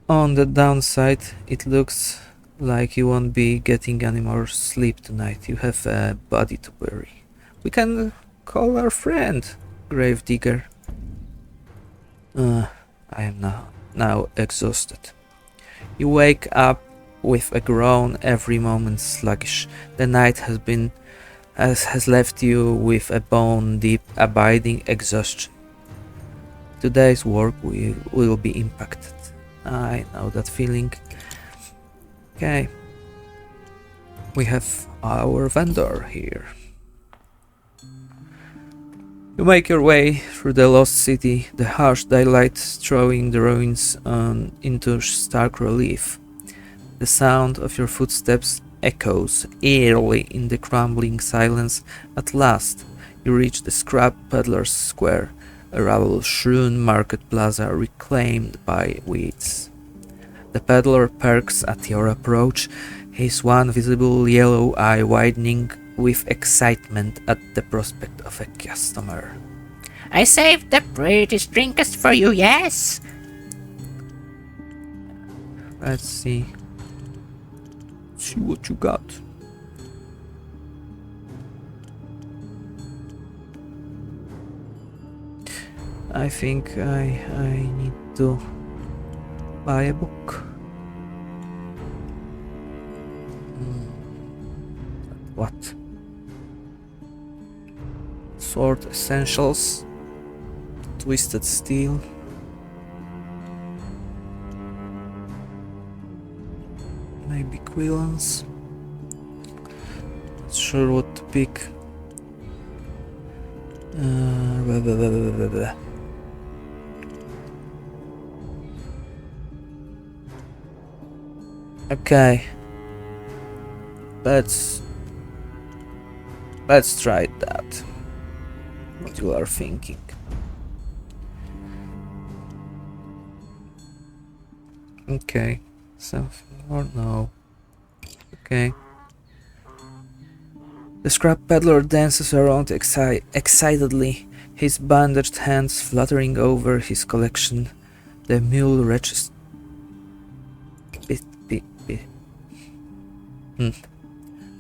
On the downside, it looks like you won't be getting any more sleep tonight. You have a body to bury. We can call our friend, Gravedigger. I am now exhausted. You wake up with a groan, every moment sluggish. The night has left you with a bone-deep, abiding exhaustion. Today's work will be impacted. I know that feeling. Okay. We have our vendor here. You make your way through the lost city, the harsh daylight throwing the ruins into stark relief. The sound of your footsteps echoes eerily in the crumbling silence. At last, you reach the scrap peddler's square, a rubble-strewn market plaza reclaimed by weeds. The peddler perks at your approach, his one visible yellow eye widening with excitement at the prospect of a customer. I saved the prettiest trinkets for you, yes? Let's see. See what you got. I think I need to buy a book. What? Sword Essentials. Twisted Steel. Maybe Quillons. sure what to pick. Blah, blah, blah, blah, blah, blah. Okay. Let's try that. What you are thinking. Okay. Something more? No. Okay. The scrap peddler dances around excitedly, his bandaged hands fluttering over his collection. The mule retches.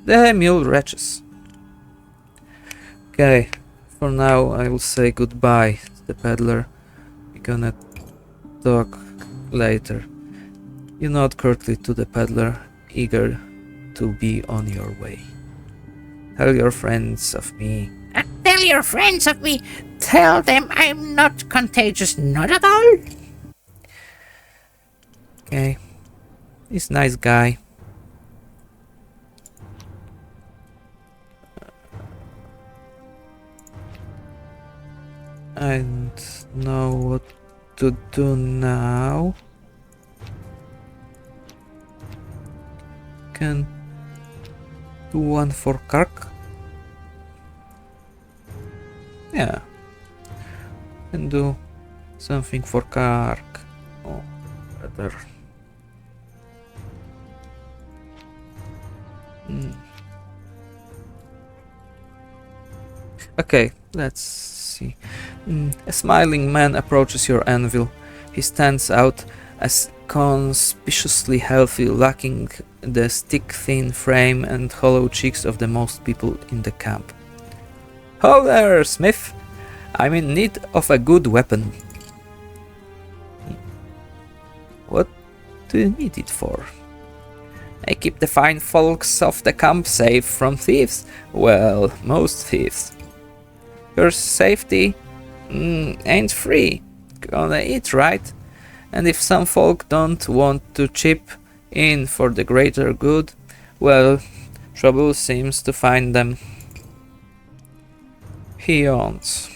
The mule retches. Okay, for now I will say goodbye to the peddler. We're gonna talk later. You nod curtly to the peddler, eager to be on your way. Tell your friends of me. Tell your friends of me. Tell them I'm not contagious, not at all. Okay, he's a nice guy. I don't know what to do now. Can do one for Kark. Yeah. Can do something for Kark. Oh, better. Okay, let's see. A smiling man approaches your anvil. He stands out as conspicuously healthy, lacking the stick-thin frame and hollow cheeks of the most people in the camp. Ho there, Smith! I'm in need of a good weapon. What do you need it for? I keep the fine folks of the camp safe from thieves. Well, most thieves. Your safety ain't free. Gonna eat, right? And if some folk don't want to chip in for the greater good, well, trouble seems to find them. He yawns.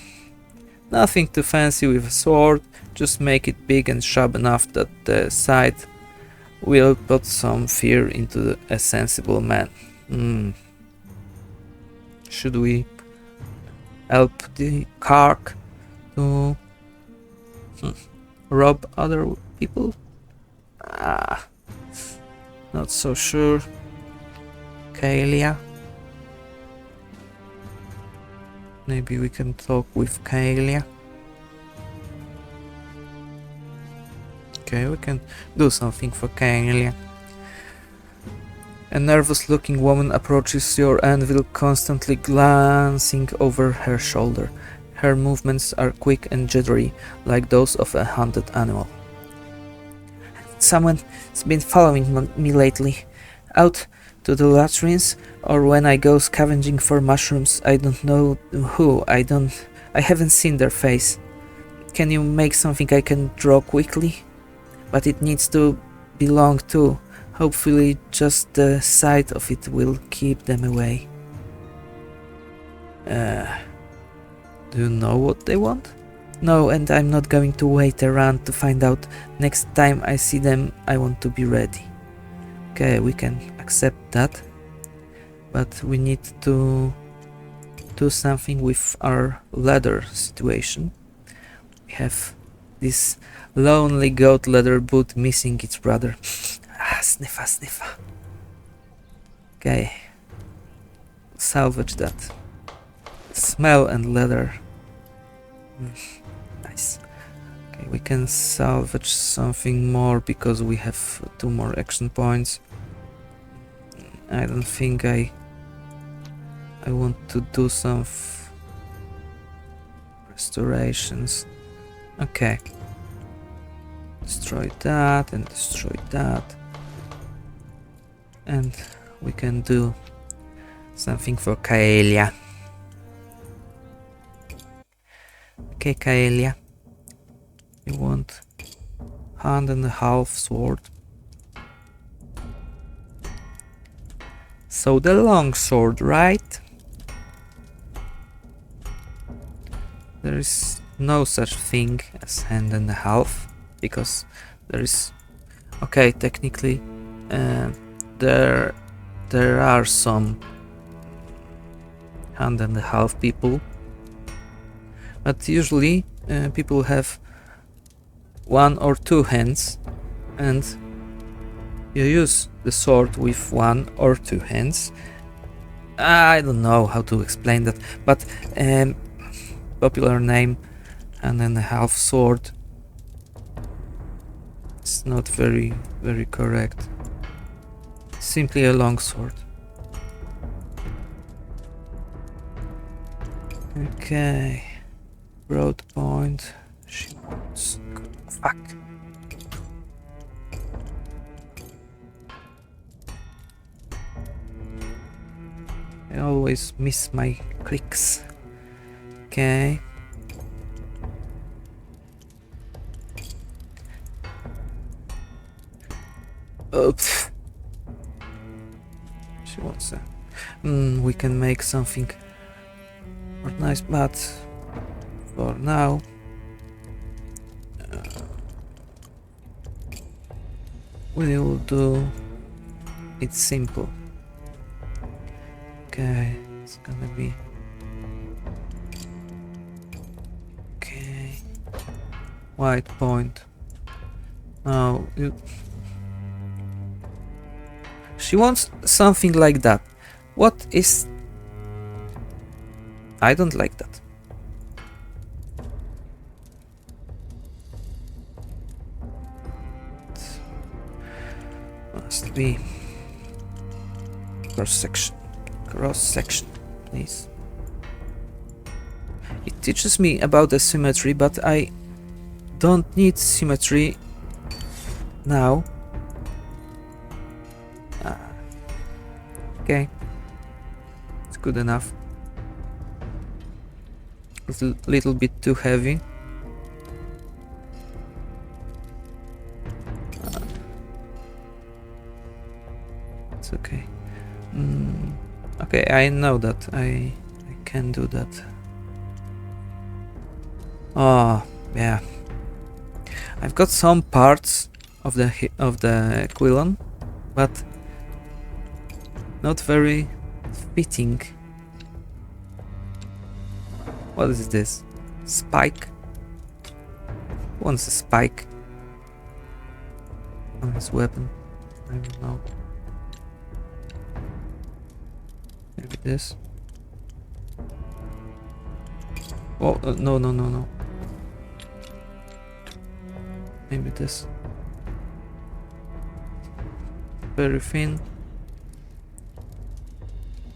Nothing too fancy with a sword, just make it big and sharp enough that the sight will put some fear into a sensible man. Should we help the Kark to rob other people? Not so sure. Kaelia? Maybe we can talk with Kaelia. Okay, we can do something for Kaelia. A nervous-looking woman approaches your anvil, constantly glancing over her shoulder. Her movements are quick and jittery, like those of a hunted animal. Someone's been following me lately. Out to the latrines, or when I go scavenging for mushrooms. I don't know who. I haven't seen their face. Can you make something I can draw quickly? But it needs to be long too. Hopefully just the sight of it will keep them away. Do you know what they want? No, and I'm not going to wait around to find out. Next time I see them, I want to be ready. Okay, we can accept that. But we need to do something with our leather situation. We have this lonely goat leather boot missing its brother. Sniffa, sniffa. Okay. Salvage that. Smell and leather. Nice. Okay, we can salvage something more because we have 2 more action points. I don't think I want to do some restorations. Okay. Destroy that and destroy that. And we can do something for Kaelia. Okay, Kaelia. You want 1.5 sword. So the longsword, right? There is no such thing as hand and a half, because there is... Okay, technically, there are some hand and a half people, but usually people have 1 or 2 hands, and you use the sword with 1 or 2 hands. I don't know how to explain that, but popular name hand and a half sword. It's not very correct. Simply a long sword. Okay. Broad point. She wants... Fuck. I always miss my clicks. Okay. Oops. She wants a... we can make something more nice, but for now we will do it simple. Okay, it's gonna be... Okay. White point. Now you... She wants something like that. What is... I don't like that. Must be cross section. Cross section, please. It teaches me about the symmetry, but I don't need symmetry now. Okay, it's good enough. It's a little bit too heavy. It's okay. Okay, I know that I can do that. Oh, yeah. I've got some parts of the Quilon, but not very fitting. What is this? Spike? Who wants a spike on his weapon? I don't know. Maybe this? Oh, no. Maybe this. Very thin.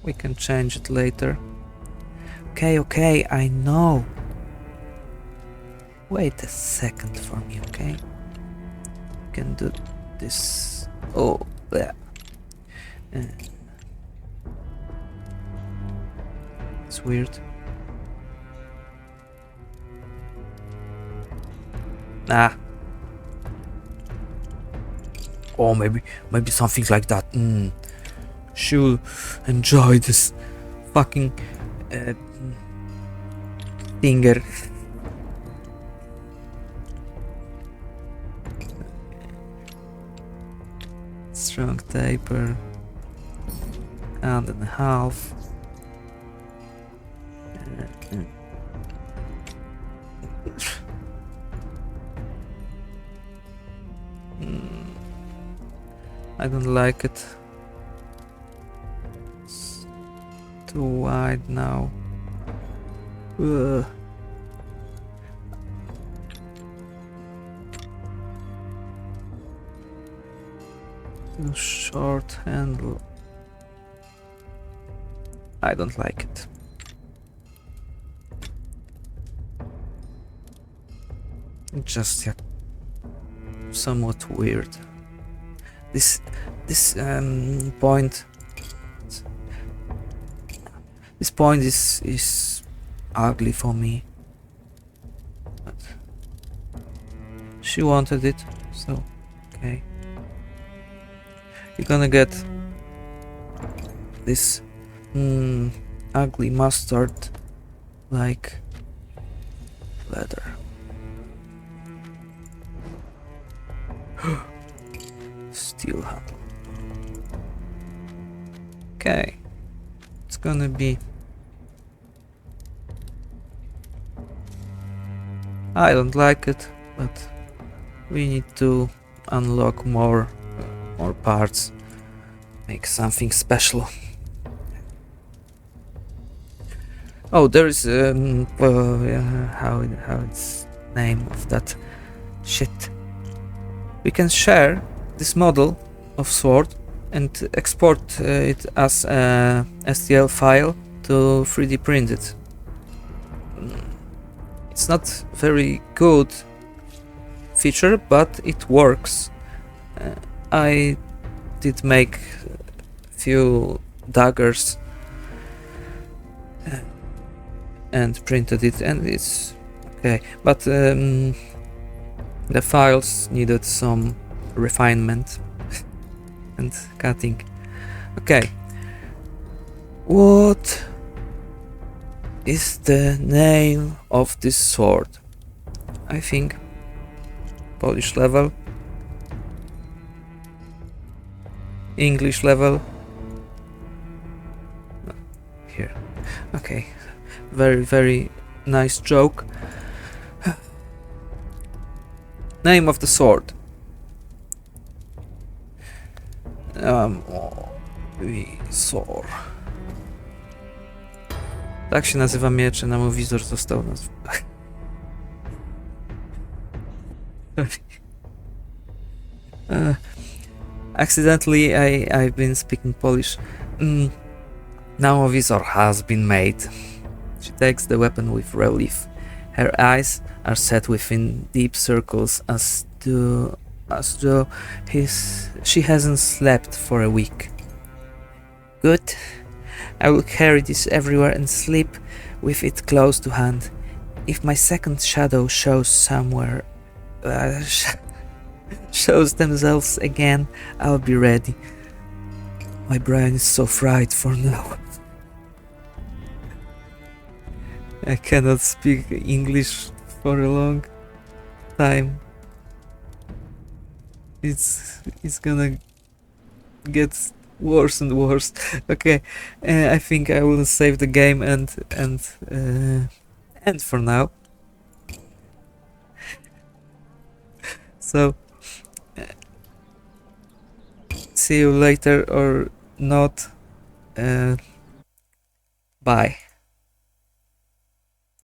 We can change it later. Okay, I know. Wait a second for me, okay? Can do this. Oh, there. It's weird. Ah. Oh, maybe something like that. She'll enjoy this fucking finger. Strong taper. Hand and a half. I don't like it. It's too wide now. Ugh. Too short handle. I don't like it. Just yeah, somewhat weird. This point. This point is ugly for me. But she wanted it, so okay. You're gonna get this ugly mustard like leather. Steel handle. Okay, it's gonna be. I don't like it, but we need to unlock more parts, make something special. Oh, there is how it's name of that shit. We can share this model of sword and export it as a STL file to 3D print it. It's not very good feature, but it works. I did make a few daggers and printed it, and it's okay, but the files needed some refinement and cutting. Okay, what is the name of this sword? I think Polish level, English level. Here. Okay, very nice joke. Name of the sword. Wizor. Tak się nazywa miecz, namowizor został nazwany. Accidentally, I've been speaking Polish. Namowizor has been made. She takes the weapon with relief. Her eyes are set within deep circles as though she hasn't slept for a week. Good. I will carry this everywhere and sleep with it close to hand. If my second shadow shows somewhere, shows themselves again, I'll be ready. My brain is so fried for now. I cannot speak English for a long time. It's gonna get worse and worse. Okay, I think I will save the game and end for now. So see you later or not. Bye.